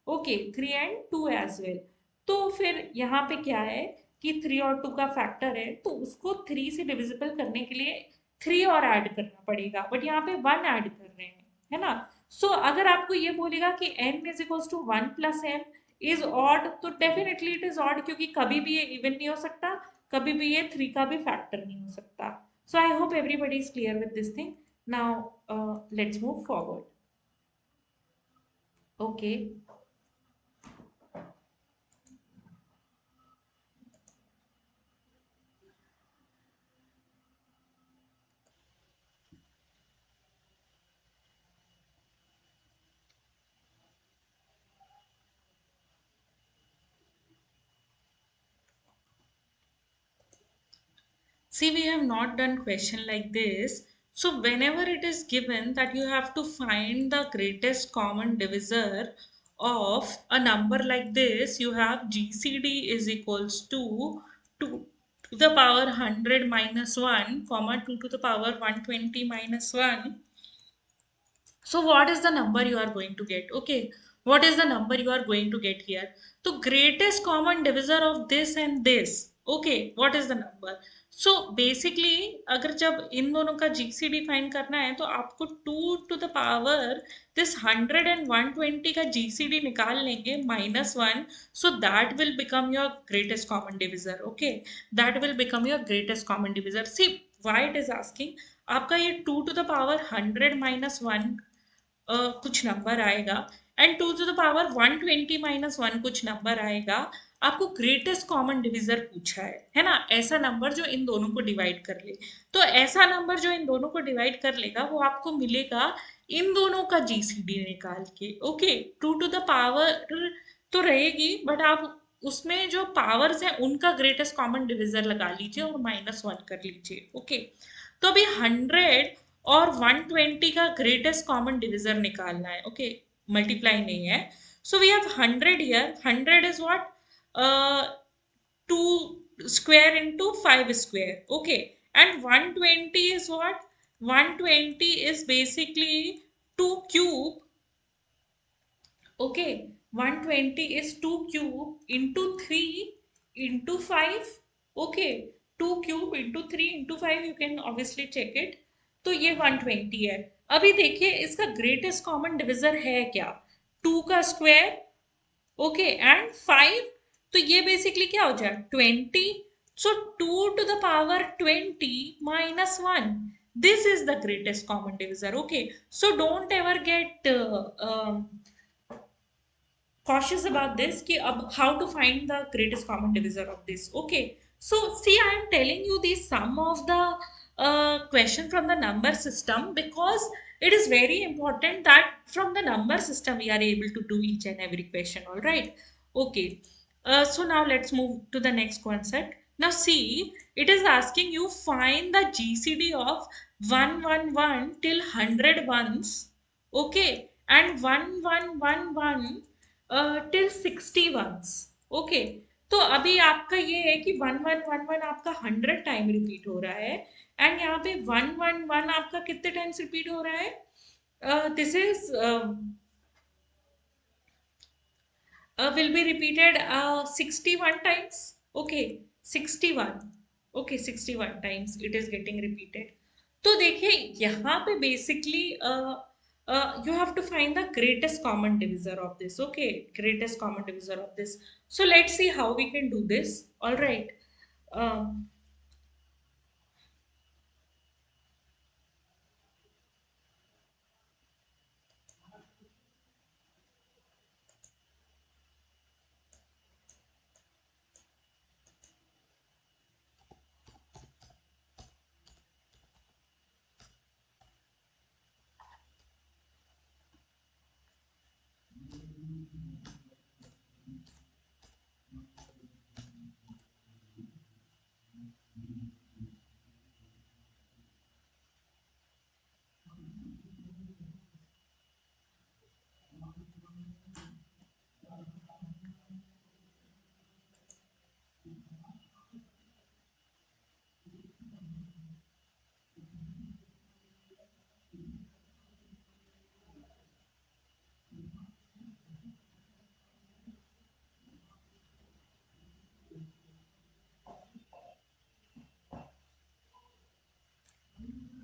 Okay, 3 and 2 as well. तो फिर यहाँ पे क्या है कि 3 और 2 का फैक्टर है, तो उसको 3 से डिविजिबल करने के लिए 3 और ऐड करना पड़ेगा, बट यहाँ पे 1 ऐड कर रहे हैं, है ना. सो अगर आपको ये बोलेगा कि n is equals to 1 plus n is odd, तो डेफिनेटली इट इज ऑड, क्योंकि कभी भी ये इवन नहीं हो सकता, कभी भी ये 3 का भी फैक्टर नहीं हो सकता. So I hope everybody is clear with this thing. Now let's move forward. Okay, see, we have not done question like this. So whenever it is given that you have to find the greatest common divisor of a number like this, you have GCD is equals to 2 to the power 100 minus 1, comma 2 to the power 120 minus 1. So what is the number you are going to get? Okay, what is the number you are going to get here? So greatest common divisor of this and this. Okay, what is the number? So basically अगर जब इन दोनों का GCD find करना है तो आपको 2 to the power this 100 and 120 का GCD निकाल लेंगे -1, so that will become your greatest common divisor. Okay, that will become your greatest common divisor. See why it is asking, आपका ये 2 to the power 100 minus 1 कुछ number आएगा and 2 to the power 120 minus 1 कुछ number आएगा. आपको greatest common divisor पूछा है ना, ऐसा नंबर जो इन दोनों को डिवाइड कर ले. तो ऐसा नंबर जो इन दोनों को डिवाइड कर लेगा वो आपको मिलेगा इन दोनों का जीसीडी निकाल के. ओके, 2 टू द पावर तो रहेगी, बट आप उसमें जो पावर्स हैं उनका ग्रेटेस्ट कॉमन डिविजर लगा लीजिए और -1 कर लीजिए. ओके, तो अभी 100 और 120 का ग्रेटेस्ट कॉमन डिविजर निकालना है. ओके, मल्टीप्लाई नहीं है. So we have 100 here. 100 is what, 2 square into 5 square. Okay, and 120 is what, 120 is basically 2 cube. Okay, 120 is 2 cube into 3 into 5. Okay, 2 cube into 3 into 5, you can obviously check it. तो ये 120 है. अभी देखिए इसका greatest common divisor है क्या, 2 का square. Okay, and 5, तो ये बेसिकली क्या हो जाए 20. सो 2 to the power 20 minus 1, this is the greatest common divisor. Okay, so don't ever get cautious about this कि अब how to find the greatest common divisor of this. Okay, so see, I am telling you the sum of the question from the number system because it is very important that from the number system we are able to do each and every question. All right. Okay, so now let's move to the next concept. Now see, it is asking you find the GCD of 111 till 100 ones. Okay, and 1111 till 60 ones. Okay, तो अभी आपका ये है कि 1111 आपका 100 time repeat हो रहा है एंड यहाँ पे 111 आपका कितने टाइम्स रिपीट हो रहा है, this is will be repeated 61 times. Okay, 61. Okay, 61 times it is getting repeated. तो देखिए यहाँ पे basically you have to find the greatest common divisor of this. Okay, greatest common divisor of this. So let's see how we can do this. All right. Um,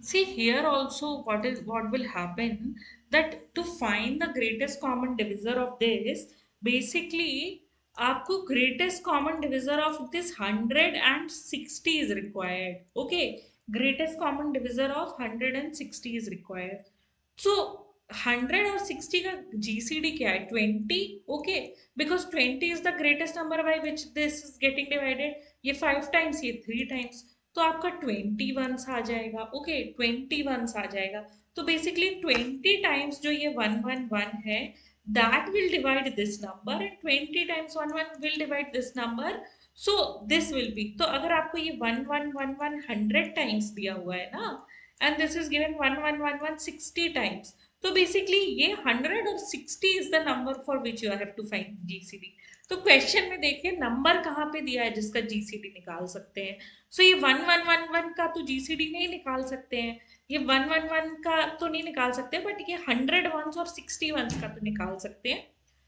See here also what will happen, that to find the greatest common divisor of this, basically आपको greatest common divisor of this 160 is required. Okay, greatest common divisor of 160 is required. So 100 और 60 का GCD क्या है? 20. Okay, because 20 is the greatest number by which this is getting divided. ये 5 times, ये 3 times, तो आपका 20 once आ जाएगा. Okay, 20 once आ जाएगा. तो बेसिकली 20 टाइम्स जो ये 111 है, that will divide this number, and 20 times 11 will divide this number. So this will B, तो अगर आपको ये 1111 100 टाइम्स दिया हुआ है ना, and this is given 1111 60 times, तो बेसिकली ये 100 और 60 is the number for which you have to find GCD. तो क्वेश्चन में देखिए नंबर कहाँ पे दिया है जिसका जीसीडी निकाल सकते हैं. सो ये 1111 का तो जीसीडी नहीं निकाल सकते हैं, ये 111 का तो नहीं निकाल सकते, बट ये 100 वंस और 60 वंस का तो निकाल सकते हैं.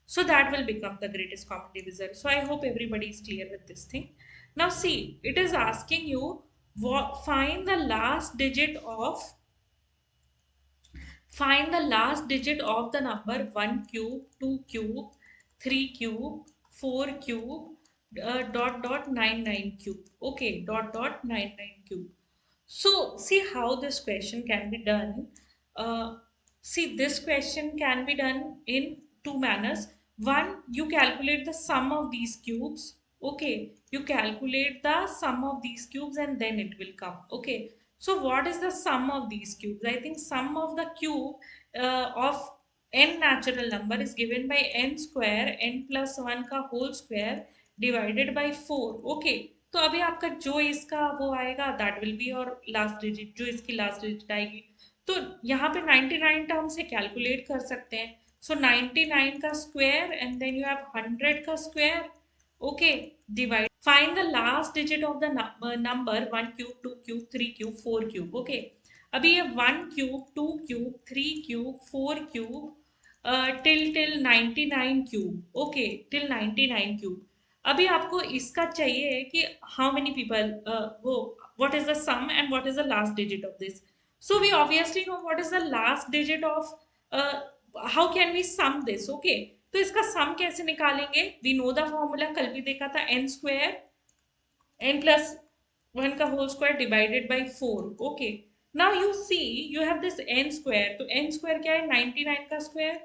So that will become the greatest common divisor. So I hope everybody is clear with this thing. Now see, it is asking you find the last digit of, find the last digit of the number 1 cube, 2 cube, 3 cube, 4 cube, dot dot 99 cube. Okay, dot dot 99 cube. So, see how this question can be done. Uh, See, this question can be done in two manners. One, you calculate the sum of these cubes. Okay, you calculate the sum of these cubes and then it will come. Okay, so what is the sum of these cubes? I think sum of the cube of n natural number is given by n square, n plus 1 का whole square divided by 4. Okay, तो अभी आपका जो इसका वो आएगा that will B और last digit, जो इसकी लास्ट डिजिट आएगी, तो यहाँ पे 99 टर्म से कैलकुलेट कर सकते हैं. सो 99 का square and then you have 100 का square. Okay, divide, find the last digit of the number 1 cube, 2 cube, 3 cube, 4 cube. Okay, अभी ये 1 cube, 2 cube, 3 cube, 4 cube, till 99 cube. Okay, till 99 cube. अभी आपको इसका चाहिए कि हाउ मेनी पीपल, वो what is the sum and what is the last digit of this. So we obviously know what is the last digit of, uh, how can we sum this. Okay, तो इसका sum कैसे निकालेंगे? We know the formula, कल भी देखा था, n square, n plus 1 का whole square divided by 4. Okay, now you see you have this n square, तो n square क्या है? 99 का square,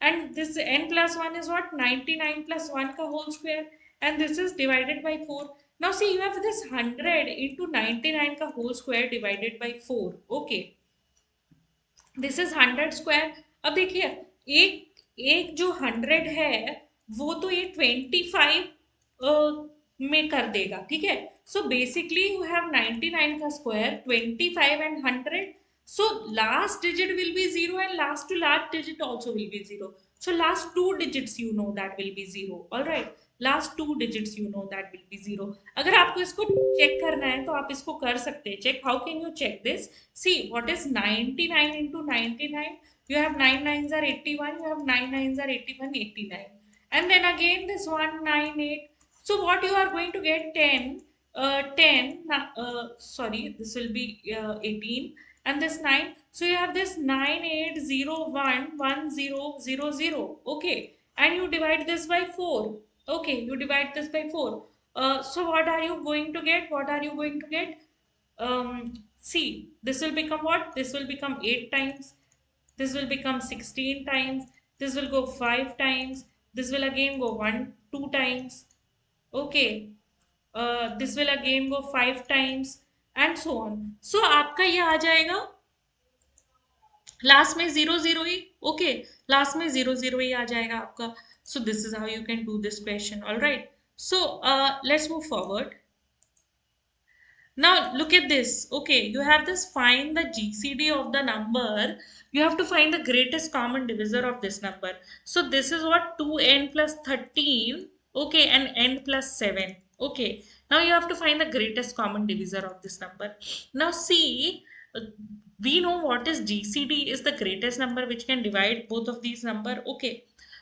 and this n plus 1 is what? 99 plus 1 का whole square, and this is divided by 4. Now see, you have this 100 into 99 का whole square divided by 4. Okay, this is 100 square. अब देखिए, एक एक जो 100 है वो तो ये 25 में कर देगा. ठीक है, सो बेसिकली यू हैव 99 का square, 25 and 100. So last digit will be 0 and last to last digit also will be 0. So last two digits you know that will be 0. All right, last two digits you know that will be 0. अगर आपको इसको check करना है तो आप इसको कर सकते हैं check. How can you check this? See, what is 99 into 99? You have 9 nines are 81, you have 9 nines are 81, 89. And then again this 198. So what you are going to get 10, 10, sorry, this will be 18, and this 9. So you have this 98011000. Okay, and you divide this by 4. Okay, you divide this by 4. So what are you going to get? What are you going to get? See, this will become what? This will become 8 times. This will become 16 times. This will go 5 times. This will again go 1, 2 times. Okay. This will again go 5 times and so on. So आपका ये आ जाएगा last में 0 0 ही, okay, last में 0 0 ही आ जाएगा आपका. सो this is how you can do this question. All right, so let's move forward. Now look at this. Okay, you have this find the GCD of the number. You have to find the greatest common divisor of this number. So this is what 2n plus 13. Okay, and n plus 7. Okay. Now you have to find the greatest common divisor of this number. Now see, we know what is GCD is the greatest number which can divide both of these number. Okay.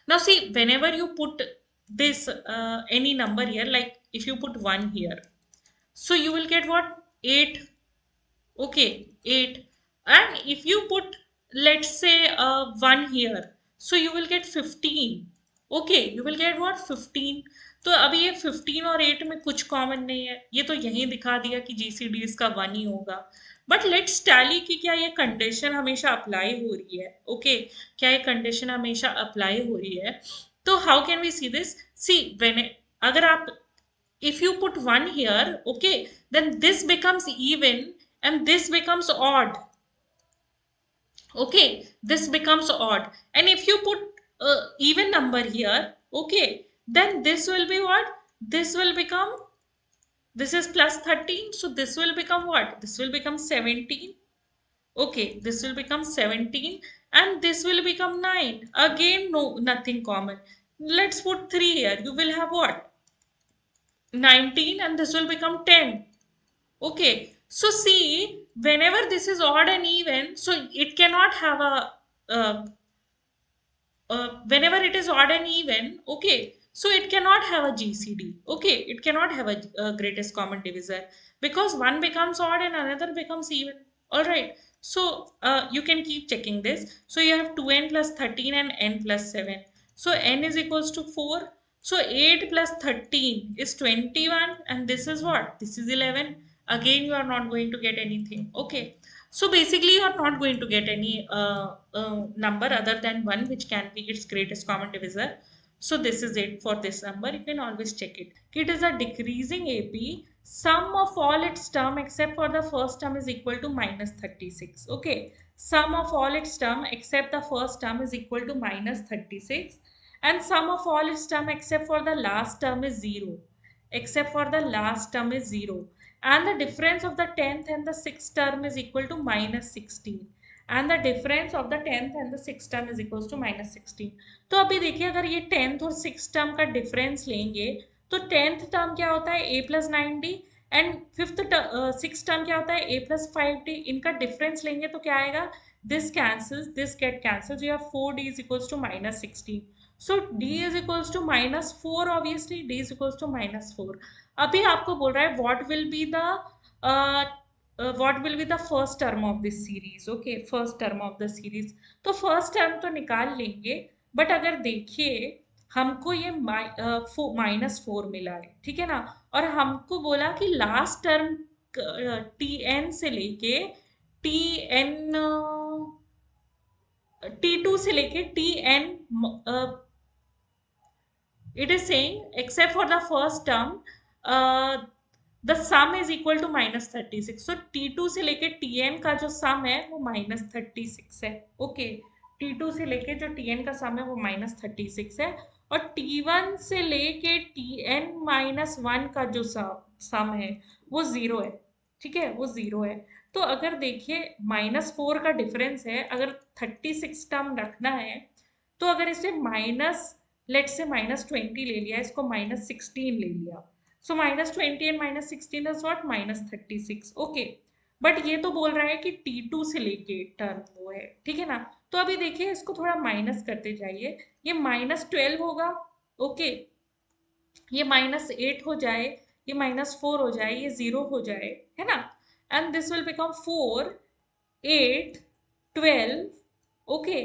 Now see, whenever you put this any number here, like if you put 1 here, so you will get what? 8. Okay, 8. And if you put, let's say, 1 here, so you will get 15. Okay, you will get what? 15. तो अभी ये 15 और 8 में कुछ common नहीं है, ये तो यहीं दिखा दिया कि जीसीडी इसका 1 ही होगा. बट लेट्स टैली कि क्या ये कंडीशन हमेशा अप्लाई हो रही है. ओके, क्या ये कंडीशन हमेशा अप्लाई हो रही है. तो how can we see this? See when, अगर आप, if you put 1 here, okay, then this becomes even and this becomes odd. Okay, this becomes odd. And if you put even number here, okay, then this will be what? This will become, this is plus 13, so this will become what? This will become 17. Okay, this will become 17 and this will become 9. Again, no, nothing common. Let's put 3 here. You will have what? 19 and this will become 10. Okay, so see, whenever this is odd and even, so it cannot have a, uh, whenever it is odd and even, okay, so it cannot have a GCD. Okay, it cannot have a, greatest common divisor because one becomes odd and another becomes even. All right, so you can keep checking this. So you have 2n plus 13 and n plus 7. So n is equals to 4. So 8 plus 13 is 21 and this is what? This is 11. Again, you are not going to get anything. Okay. So basically, you are not going to get any number other than 1 which can be its greatest common divisor. So this is it for this number. You can always check it. It is a decreasing AP. Sum of all its term except for the first term is equal to minus 36. Okay. Sum of all its term except the first term is equal to minus 36. And sum of all its term except for the last term is 0. Except for the last term is 0, and the difference of the 10th and the 6th term is equal to minus 16, and the difference of the 10th and the 6th term is equals to minus 16. तो अभी देखिए, अगर ये 10th और 6th term का difference लेंगे तो 10th term क्या होता है? a plus 9d, and 6th term क्या होता है? a plus 5d. इनका डिफरेंस लेंगे तो क्या आएगा? This cancels, this get cancels, you have 4d is equals to minus 16. So d is equals to minus 4, obviously d is equals to minus 4. अभी आपको बोल रहा है what will be the first term of this series. Okay, first term of the series. तो first term तो निकाल लेंगे, but अगर देखिए हमको ये -4 मिला है, ठीक है ना, और हमको बोला कि लास्ट टर्म टी एन से लेके टी एन T2 से लेके T N, it is saying except for the first term uh, the sum is equal to minus 36. So T2 से लेके Tn का जो sum है वो minus 36 है. ओके, T2 से लेके जो Tn का sum है वो minus 36 है, और T1 से लेके Tn minus 1 का जो sum है वो 0 है. ठीक है, वो 0 है. तो अगर देखिए -4 का डिफरेंस है, अगर 36 टर्म रखना है तो अगर इसे लेट से -20 ले लिया, इसको -16 ले लिया, सो -20 and -16 is what? -36. Okay, but ये तो बोल रहा है कि T2 से लेके टर्म वो है, ठीक है ना. तो अभी देखिए इसको थोड़ा माइनस करते जाइए, ये -12 होगा. ओके, ये -8 हो जाए, ये -4 हो जाए, ये 0 हो जाए, है ना, and this will become 4 8 12. Okay,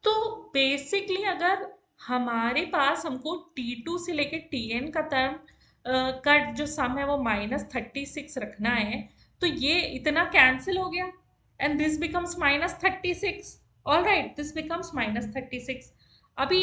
तो बेसिकली अगर हमारे पास हमको T2 से लेके Tn का टर्म का जो सम है वो -36 रखना है, तो ये इतना कैंसिल हो गया and this becomes -36. All right, this becomes -36. अभी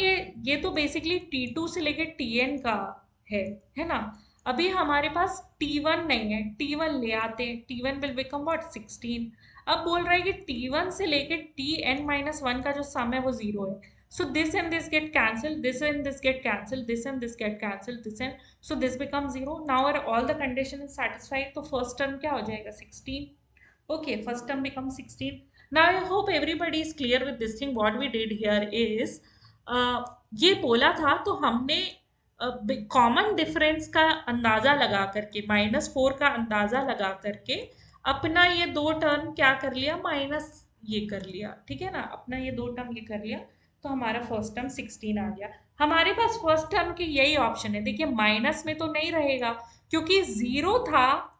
ये तो बेसिकली T2 से लेके Tn का है ना. अभी हमारे पास T1 नहीं है, T1 ले आते हैं, T1 विल बिकम व्हाट? 16. अब बोल रहा है कि t1 से लेके tn-1 का जो सम है वो 0 है. So this and this get cancelled, this and this get cancelled, this and this get cancelled, this and so this becomes 0. Now all the condition is satisfied. तो first term क्या हो जाएगा 16. Okay, first term becomes 16. Now I hope everybody is clear with this thing. What we did here is ये बोला था तो हमने common difference का अंदाजा लगा करके -4 का अंदाजा लगा करके अपना ये दो टर्म क्या कर लिया, माइनस ये कर लिया. ठीक है ना, अपना ये दो टर्म ये कर लिया तो हमारा फर्स्ट टर्म 16 आ गया. हमारे पास फर्स्ट टर्म के यही ऑप्शन है. देखिए माइनस में तो नहीं रहेगा क्योंकि 0 था,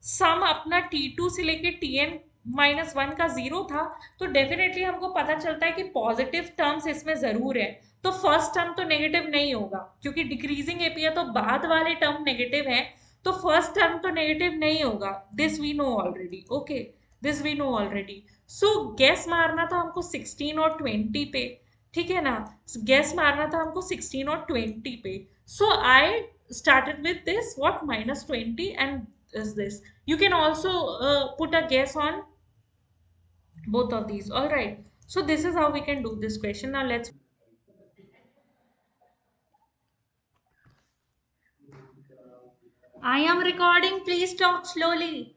सम अपना T2 से लेके Tn-1 का 0 था. तो डेफिनेटली हमको पता चलता है कि पॉजिटिव टर्म्स इसमें जरूर है. तो फर्स्ट टर्म तो नेगेटिव नहीं होगा क्योंकि डिक्रीजिंग एपी है तो बाद वाले टर्म नेगेटिव है. तो फर्स्ट टर्म तो नेगेटिव नहीं होगा. This we know already. Okay, this we know already. So guess मारना था हमको 16 और 20 पे. ठीक है ना, गैस मारना था हमको 16 और 20 पे. सो आई started with this what -20 and is this. You can also put a guess on both of these. All right, so this is how we can do this question. Now let's. I am recording, please talk slowly.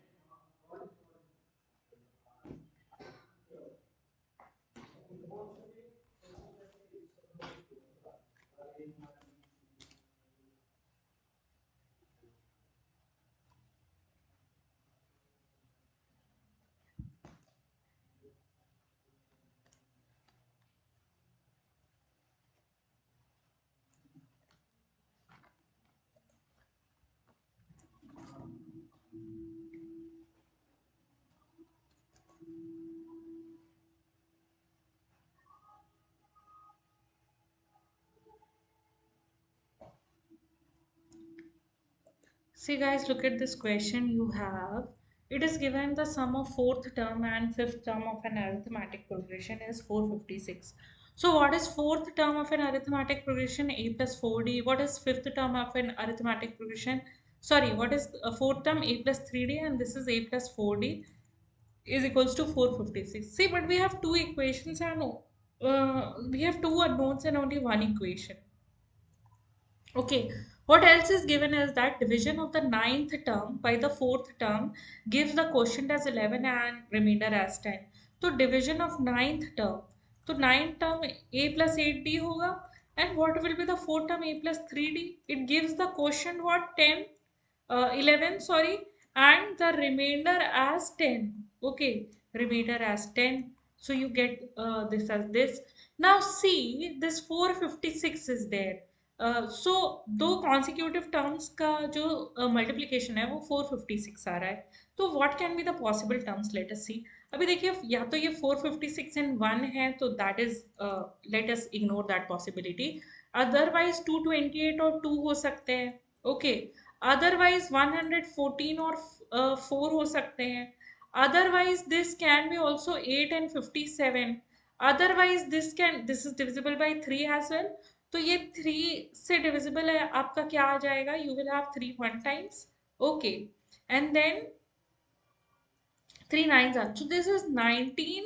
See guys, look at this question you have. It is given the sum of fourth term and fifth term of an arithmetic progression is 456. So what is fourth term of an arithmetic progression? A plus 4d. What is fifth term of an arithmetic progression? Sorry, what is fourth term? A plus 3d, and this is a plus 4d is equals to 456. See, but we have two equations and we have two unknowns and only one equation. Okay, what else is given is that division of the ninth term by the fourth term gives the quotient as 11 and remainder as 10. So division of ninth term. So ninth term a plus 8d होगा, and what will be the fourth term a plus 3d? It gives the quotient what 10, 11 sorry, and the remainder as 10. Okay, remainder as 10. So you get this as this. Now see, this 456 is there. सो दो consecutive terms का जो multiplication है वो 456 आ रहा है. तो what can be the possible terms, let us see. अभी देखिए या तो ये 456 इन 1 है तो that is, let us ignore that possibility. Otherwise 228 और 2 हो सकते हैं. ओके, अदरवाइज 114 और 4 हो सकते हैं. Otherwise this can be also 8 and 57. Otherwise this is divisible by 3 as well. तो ये 3 से डिविजिबल है आपका, क्या आ जाएगा, you will have 3 one times. Okay, and then 3 nines are, so this is 19.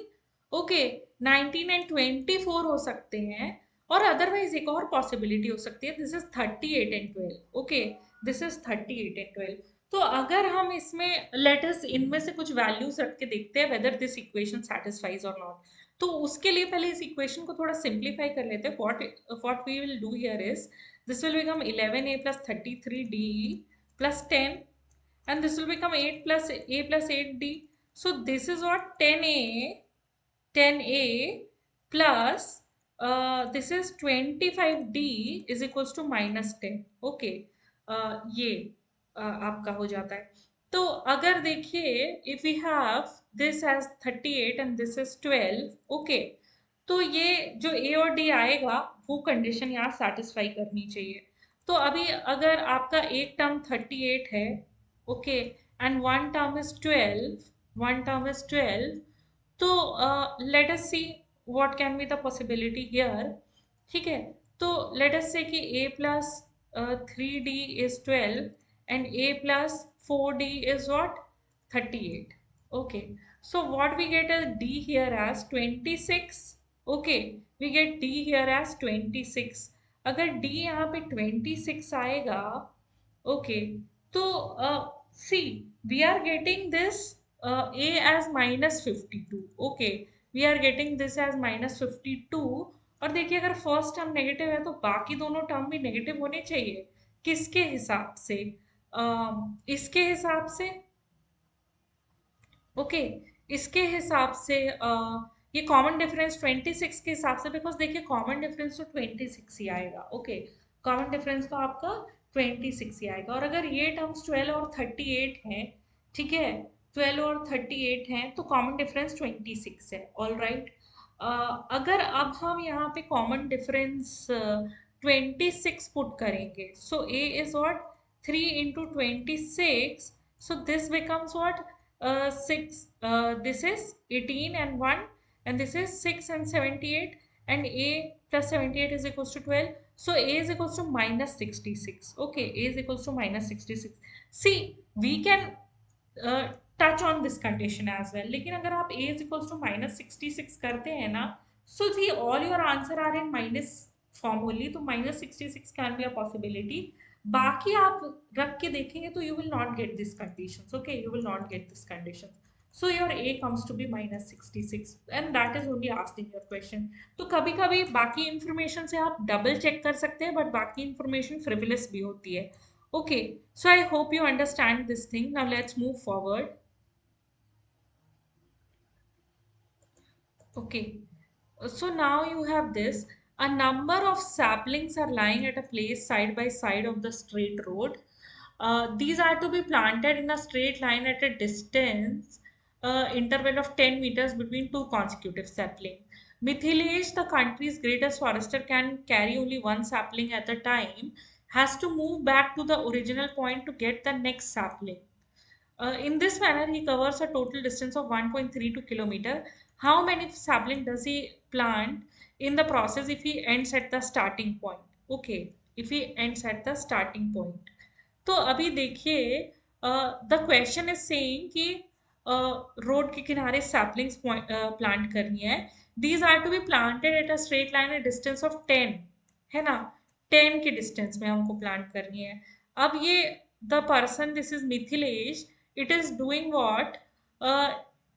Okay, 19 and 24 हो सकते हैं. और अदरवाइज एक और पॉसिबिलिटी हो सकती है, this is 38 and 12. Okay, this is 38 and 12. तो अगर हम इसमें लेटस इनमें से कुछ वैल्यूज रख के देखते हैं वेदर दिस इक्वेशन सेटिस्फाइज और नॉट. तो उसके लिए पहले इस इक्वेशन को थोड़ा सिंप्लीफाई कर लेते हैं. What we will do here is this will become 11a plus 33d plus 10, and this will become 8 plus a plus 8d. So this is what 10a plus this is 25d is equals to -10. Okay, ये आपका हो जाता है. तो अगर देखिए if we have this as 38 and this is 12, okay, तो ये जो a और d आएगा वो कंडीशन यहाँ सेटिस्फाई करनी चाहिए. तो अभी अगर आपका एक टर्म 38 है, okay, and one term is 12. तो let us see what can be the possibility here. ठीक है, तो let us say कि a plus 3d is 12 and a plus 4d is what 38. Okay, So what we get is D here as 26. Okay, we get D here as 26. अगर D यहाँ पे 26 आएगा, okay, तो see, we are getting this A as -52. Okay, we are getting this as -52. और देखिए अगर first term negative है तो बाकी दोनों टर्म भी नेगेटिव होने चाहिए। किसके हिसाब से? इसके हिसाब से। ओके, इसके हिसाब से ये कॉमन डिफरेंस 26 के हिसाब से, बिकॉज देखिए कॉमन डिफरेंस तो 26 ही आएगा। ओके, कॉमन डिफरेंस तो आपका 26 ही आएगा। और अगर ये टर्म्स 12 और 38 हैं, ठीक है, 12 और 38 हैं तो कॉमन डिफरेंस 26 है। ऑल राइट, अगर अब हम यहाँ पे कॉमन डिफरेंस 26 पुट करेंगे, so a is what, 3 into 26, so this becomes what, 6, this is 18 and 1, and this is 6 and 78, and a plus 78 is equals to 12, so a is equals to -66. Okay, a is equals to -66. See, we can touch on this condition as well, लेकिन अगर आप a is equals to -66 करते हैं ना, so the all your answer are in minus form only, तो -66 can be a possibility. बाकी आप रख के देखेंगे तो you will not get this condition. Okay, you will not get this condition, so your a comes to be -66, and that is only asked in your question। तो कभी कभी बाकी इंफॉर्मेशन से आप डबल चेक कर सकते हैं, बट बाकी इंफॉर्मेशन फ्रिवलेस भी होती है। Okay, so I hope you understand this thing. Now let's move forward. Okay, so now you have this. A number of saplings are lying at a place side by side of the straight road. These are to be planted in a straight line at a distance interval of 10 meters between two consecutive saplings. Mithilesh, the country's greatest forester, can carry only one sapling at a time, has to move back to the original point to get the next sapling. In this manner, he covers a total distance of 1.32 kilometer. How many sapling does he plant in the process if he ends at the starting point? Okay, if he ends at the starting point. तो अभी देखिए, the question is saying कि road के किनारे saplings plant करनी है। These are to be planted at a straight line a distance of 10, है ना, 10 के डिस्टेंस में हमको प्लांट करनी है। अब ये the person, this is Mithilesh, it is doing what,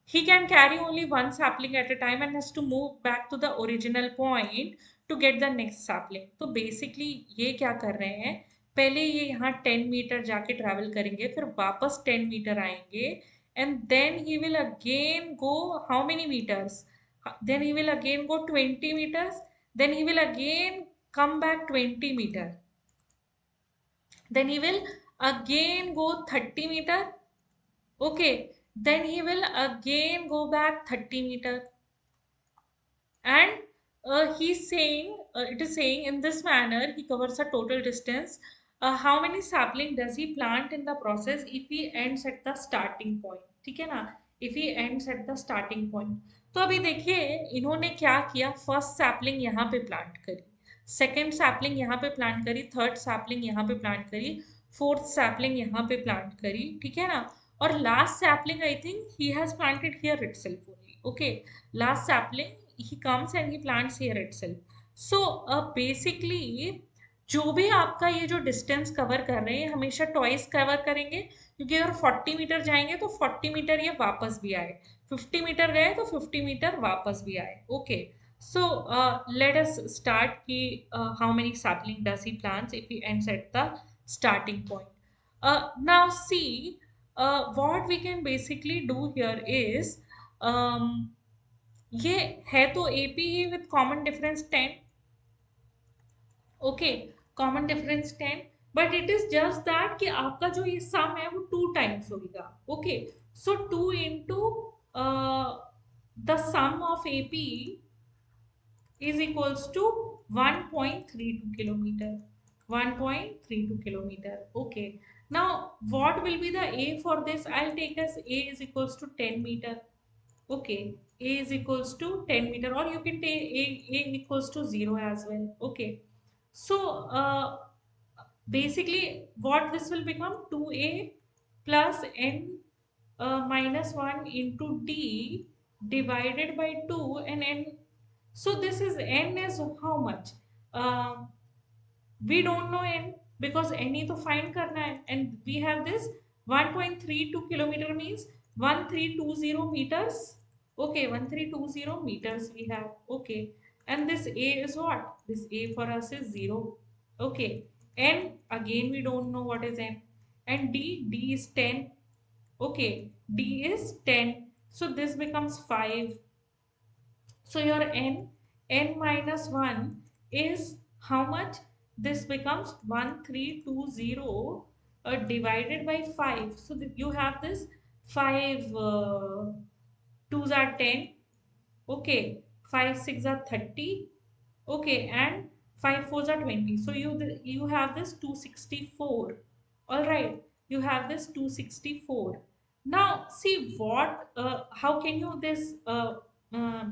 he can carry only one sapling at a time and has to move back to the original point to get the next sapling। तो basically ये क्या कर रहे हैं, पहले ये यहाँ 10 metre जाके ट्रैवल करेंगे, फिर वापस 10 मीटर आएंगे, and then he will again go how many meters, then he will again go 20 meters, then he will again come back 20 meter, then he will again go 30 meter. Okay, then he will again go back 30 meter, and he's saying, it is saying in this manner he covers a total distance. How many sapling does he plant in the process if he ends at the starting point? ठीक है ना, if he ends at the starting point। तो अभी देखिए इन्होंने क्या किया, first sapling यहाँ पे प्लांट करी, सेकेंड सैपलिंग यहाँ पे प्लांट करी, थर्ड सैपलिंग यहाँ पे प्लांट करी, फोर्थ सैपलिंग यहाँ पे प्लांट करी, ठीक है ना, और last sapling I think he has planted here itself only. Okay, last sapling he comes and he plants here itself। So basically जो भी आपका ये जो डिस्टेंस कवर कर रहे हैं हमेशा ट्वाइस कवर करेंगे, क्योंकि अगर 40 मीटर जाएंगे तो 40 मीटर ये वापस भी आए, 50 मीटर गए तो 50 मीटर वापस भी आए। Okay, so let us start कि how many sapling does he plants if he ends at the starting point। Now see, what we can basically do here is, um, ये है तो AP he with common difference 10। Okay, common difference 10, but it is just that कि आपका जो ये सम है वो 2 times होगा। Okay, so 2 into the sum of AP is equals to 1.32 kilometer, 1.32 kilometer। Okay, now what will be the a for this? I'll take as a is equals to 10 meter। Okay, a is equals to 10 meter, or you can take a equals to 0 as well। Okay, so basically what this will become, 2a plus n minus 1 into d divided by 2 and n. So this is n is how much? uh, we don't know n because n to find karna hai, and we have this 1.32 kilometer means 1320 meters. Okay, 1320 meters we have. Okay, and this a is what? This a for us is 0. Okay, n again we don't know what is n, and d is 10. Okay, d is 10, so this becomes 5. So your n minus 1 is how much? This becomes 1320 divided by 5. So you have this 5 2s are 10. Okay, 5 6 are 30. Okay, and 5 4s are 20. So you have this 264. All right, you have this 264. Now see what how can you this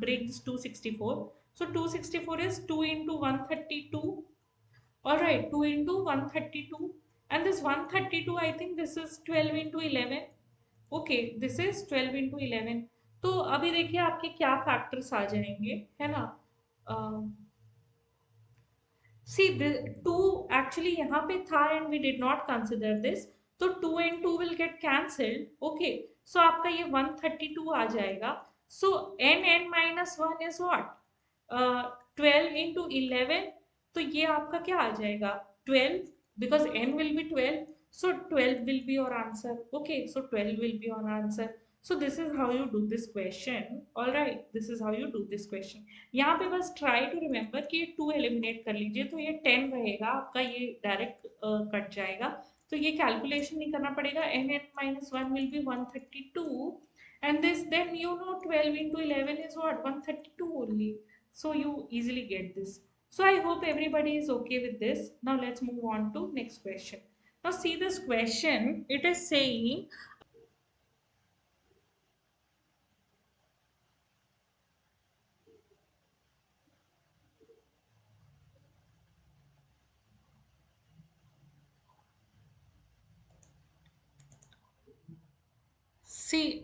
break this 264? So 264 is 2 into 132. All right, 2 into 132, and this 132 I think this is 12 into 11. Okay, this is 12 into 11. तो अभी देखिए आपके क्या factors आ जाएंगे, है ना? सी to actually यहाँ पे था and we did not consider this, तो 2 and 2 will get cancelled. Okay, so आपका ये 132 आ जाएगा. So n N minus one is what? 12 into 11. तो ये आपका क्या आ जाएगा? 12, because n will be 12. So 12 will be your answer. Okay, so 12 will be your answer. So this is how you do this question. All right, this is how you do this question. यहाँ पे बस try to remember कि ये 2 eliminate कर लीजिए, तो ये 10 रहेगा आपका, ये डायरेक्ट कट जाएगा. तो ये कैलकुलेशन नहीं करना पड़ेगा. N N minus one will be 132, and this then you know 12 into 11 is what? 132 only. So you easily get this. So I hope everybody is okay with this. Now let's move on to next question. Now see this question. It is saying, see,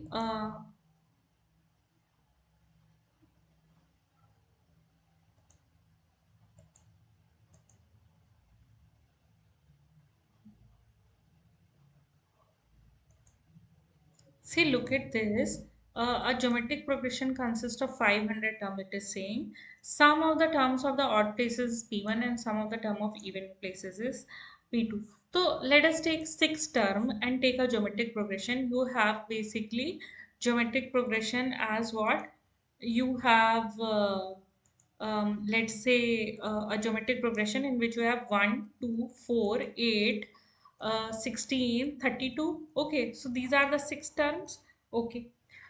see, look at this. A geometric progression consists of 500 terms. It is saying some of the terms of the odd places is P1 and some of the term of even places is P2. So let us take 6 term and take a geometric progression. You have basically geometric progression as what? You have let's say a geometric progression in which you have 1 2 4 8 16 32. Okay, so these are the 6 terms. Okay,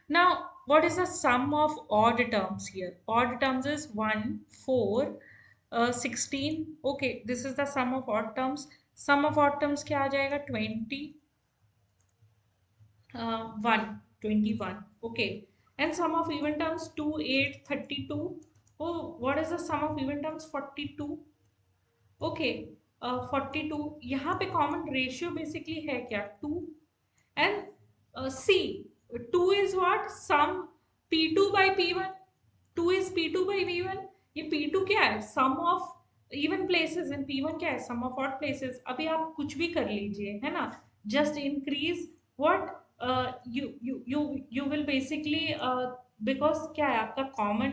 now what is the sum of odd terms here? Odd terms is 1 4 16. Okay, this is the sum of odd terms. Sum of odd terms क्या आ जाएगा? 20 1 21. Okay, and sum of even terms 2 8 32. Oh, what is the sum of even terms? 42. Okay, 42. यहाँ पे common ratio basically है क्या? 2. And see, 2 is what? Sum P2 by P1. 2 is P2 by P1. ये P2 क्या है? Sum of even places. And P1 क्या है? Sum of odd places. अभी आप कुछ भी कर लीजिए, है ना? Just increase what you will basically, because क्या है आपका कॉमन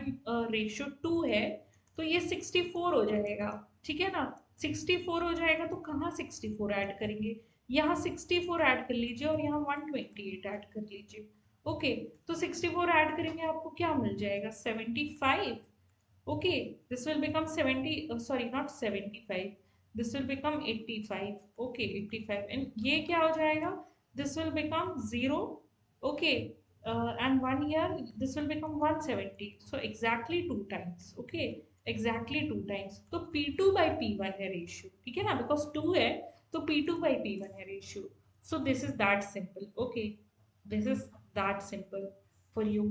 रेशियो 2 है, तो ये 64 हो जाएगा. ठीक है ना? 64 हो जाएगा, तो कहाँ 64 ऐड करेंगे? यहाँ 64 ऐड कर लीजिए और यहाँ 128 ऐड कर लीजिए. ओके, तो 64 ऐड करेंगे, आपको क्या मिल जाएगा? 75. Okay, this will become 70, sorry, not 75. This will become 85. Okay, 85. And ये क्या हो जाएगा? This will become 0. Okay, and 1 year, this will become 170. So exactly 2 times. Okay, exactly 2 times. तो P2 by P1 है ratio. ठीक है ना? Because 2 है, तो P2 by P1 है ratio. So this is that simple. Okay, this is that simple for you.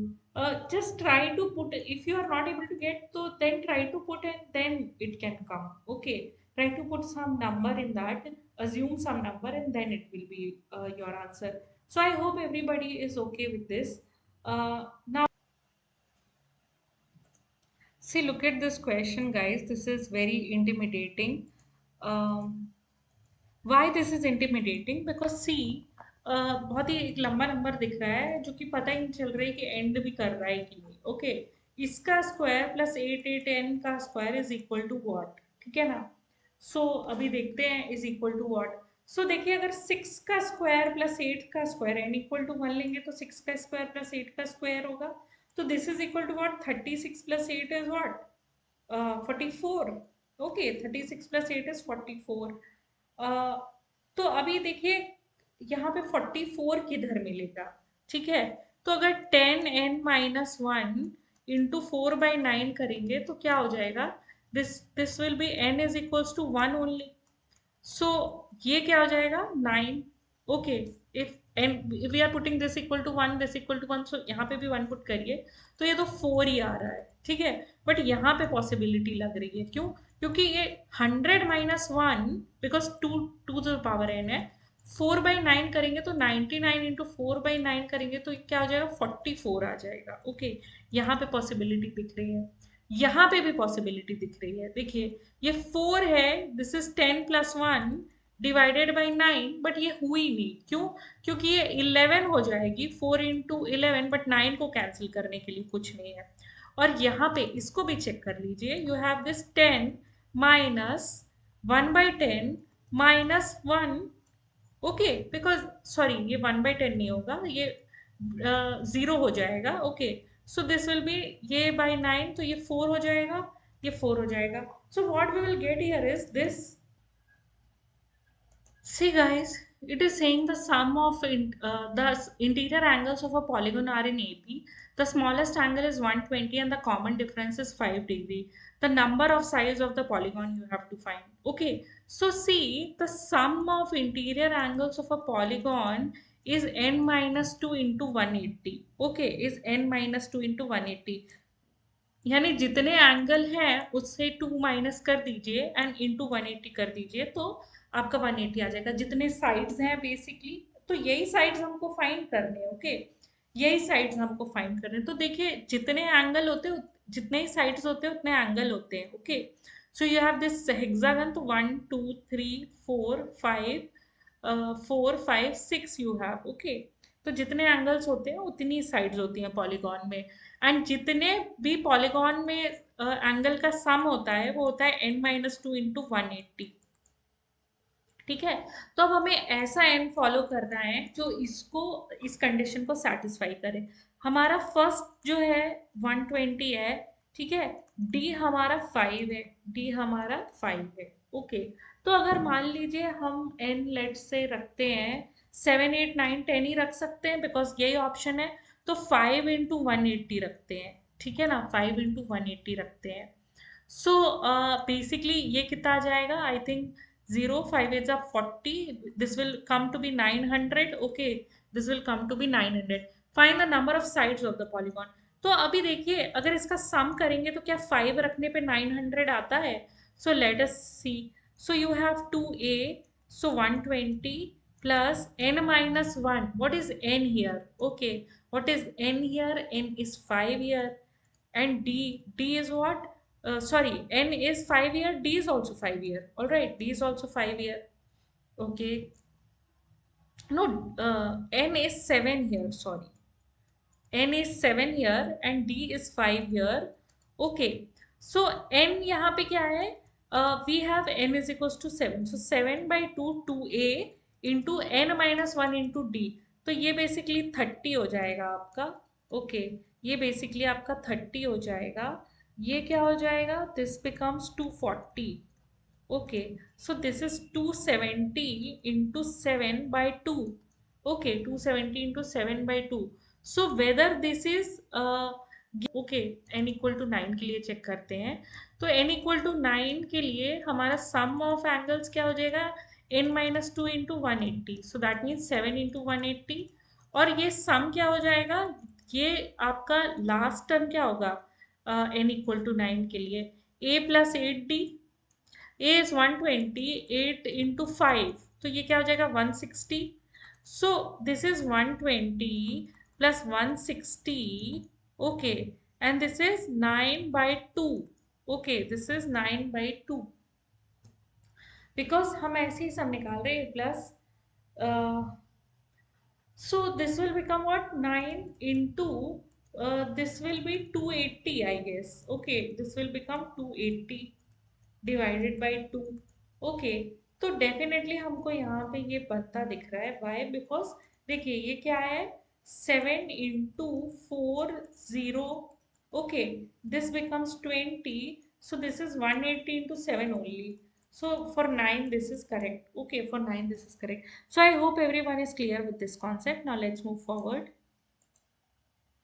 Just try to put, if you are not able to get, so then try to put, and then it can come. Okay, try to put some number in that, assume some number, and then it will be your answer. So I hope everybody is okay with this. Now, see, look at this question, guys. This is very intimidating. Um, why this is intimidating? Because see, बहुत ही एक लंबा number दिख रहा है जो कि पता ही नहीं चल रहा है कि एंड भी कर रहा है कि नहीं. ओके, इसका स्क्वायर प्लस 8 का square is equal to what? ठीक है ना. सो अभी देखते हैं is equal to what. So देखिए, अगर 6 का स्क्वायर प्लस 8 का स्क्वायर एन इक्वल टू 1 लेंगे तो 6 का स्क्वायर प्लस 8 का स्क्वायर होगा. तो this is equal to what? 36 plus 8 is what? 44. Okay, 36 plus 8 is 44. तो अभी देखिए, यहाँ पे 44 किधर मिलेगा? ठीक है, तो अगर 10n-1 इंटू 4/9 करेंगे तो क्या हो जाएगा? This will be n is equals to 1 only. So ये क्या हो जाएगा? 9. Okay, if and we are putting this equal to 1, this equal to 1, so यहाँ पे भी 1 पुट करिए तो ये तो 4 ही आ रहा है. ठीक है, बट यहाँ पे पॉसिबिलिटी लग रही है. क्यों? क्योंकि ये 100-1, because two to the power n है. 4/9 करेंगे तो 99 इंटू 4/9 करेंगे तो क्या हो जाएगा? 44 आ जाएगा. ओके, यहाँ पे पॉसिबिलिटी दिख रही है, यहाँ पे भी पॉसिबिलिटी दिख रही है. देखिए, ये 4 है, this is 10+1 divided by 9, but ये हुई नहीं. क्यों? क्योंकि ये 11 हो जाएगी, 4 इंटू 11, बट 9 को कैंसिल करने के लिए कुछ नहीं है. और यहाँ पे इसको भी चेक कर लीजिए. You have this 10 minus 1/10 minus 1. Okay, because sorry, ये 1/10 नहीं होगा, ये 0 हो जाएगा. Okay, so this will B, ये बाई 9 तो ये 4 हो जाएगा, ये 4 हो जाएगा. So what we will get here is this. See guys, it is saying the sum of the interior angles of a polygon are in AP. The smallest angle is 120 and the common difference is 5 degree. The number of sides of the polygon you have to find. Okay, so see, the sum of interior angles of a polygon is n minus 2 into 180. Okay, is n minus 2 into 180. यानी जितने angle हैं उससे 2 minus कर दीजिए and into 180 कर दीजिए तो आपका 180 आ जाएगा. जितने साइड्स हैं बेसिकली, तो यही साइड्स हमको फाइंड करने हैं. ओके, यही साइड्स हमको फाइंड करने हैं. तो देखिए, जितने एंगल होते हैं, जितने ही साइड्स होते हैं उतने एंगल होते हैं. Okay, so you have this hexagon, तो 1 2 3 4 5 4 5 6 यू हैव. ओके, तो जितने एंगल्स होते हैं उतनी साइड्स होती हैं पॉलीगॉन में. एंड जितने भी पॉलीगॉन में एंगल का सम होता है वो होता है n-2 इंटू 180. ठीक है, तो अब हमें ऐसा n फॉलो करना है जो इसको, इस कंडीशन को सेटिस्फाई करे. हमारा फर्स्ट जो है 120 है. ठीक है, d हमारा 5 है, d हमारा 5 है. ओके, तो अगर मान लीजिए हम n लेट से रखते हैं 7 8 9 10 ही रख सकते हैं बिकॉज यही ऑप्शन है. तो 5 इंटू 180 रखते हैं. ठीक है ना, 5 इंटू 180 रखते हैं. सो बेसिकली ये कितना आ जाएगा? I think 0 5 is 40. This will come to be 900. Okay, this will come to be 900. Find the number of sides of the polygon. तो अभी देखिए, अगर इसका सम करेंगे तो क्या 5 रखने पे 900 आता है? So let us see. So you have 2a, so 120 plus n minus 1. What is n here? Okay, what is n here? N is 5 here. And d is what? Sorry, n is 5 here, d is also 5 here. All right, d is also 5 here. Okay, no, n is 7 here. Sorry, n is 7 here and d is 5 here. Okay, so n यहाँ पे क्या है? We have n is equals to 7, so 7/2 2a into n minus 1 into d. तो ये basically 30 हो जाएगा आपका. Okay, ये बेसिकली आपका 30 हो जाएगा. ये क्या हो जाएगा? This becomes 240. Okay, so this is 270 into 7/2. Okay, 270 into 7/2. So whether this is, okay, n equal to 9 के लिए चेक करते हैं. तो n इक्वल टू 9 के लिए हमारा सम ऑफ एंगल्स क्या हो जाएगा? n-2 into 180. So that means 7 into 180. और ये सम क्या हो जाएगा? ये आपका लास्ट टर्म क्या होगा n इक्वल टू 9 के लिए? a plus 8d. a is 120, 8 into 5, तो ये क्या हो जाएगा? 160. So this is 120 plus 160. Okay. And this is 9 by 2. Okay. This is 9 by 2. Because हम ऐसे ही सब निकाल रहे हैं plus so this will become what? 9 into this will be 280, I guess. Okay, this will become 280 divided by 2. Okay, तो definitely हमको यहाँ पे ये पता दिख रहा है. Why? Because देखिए ये क्या है? 7 into 4 0. Okay, this becomes 20. So this is 180 into 7 only. So for 9 this is correct. Okay, for 9 this is correct. So I hope everyone is clear with this concept. Now let's move forward.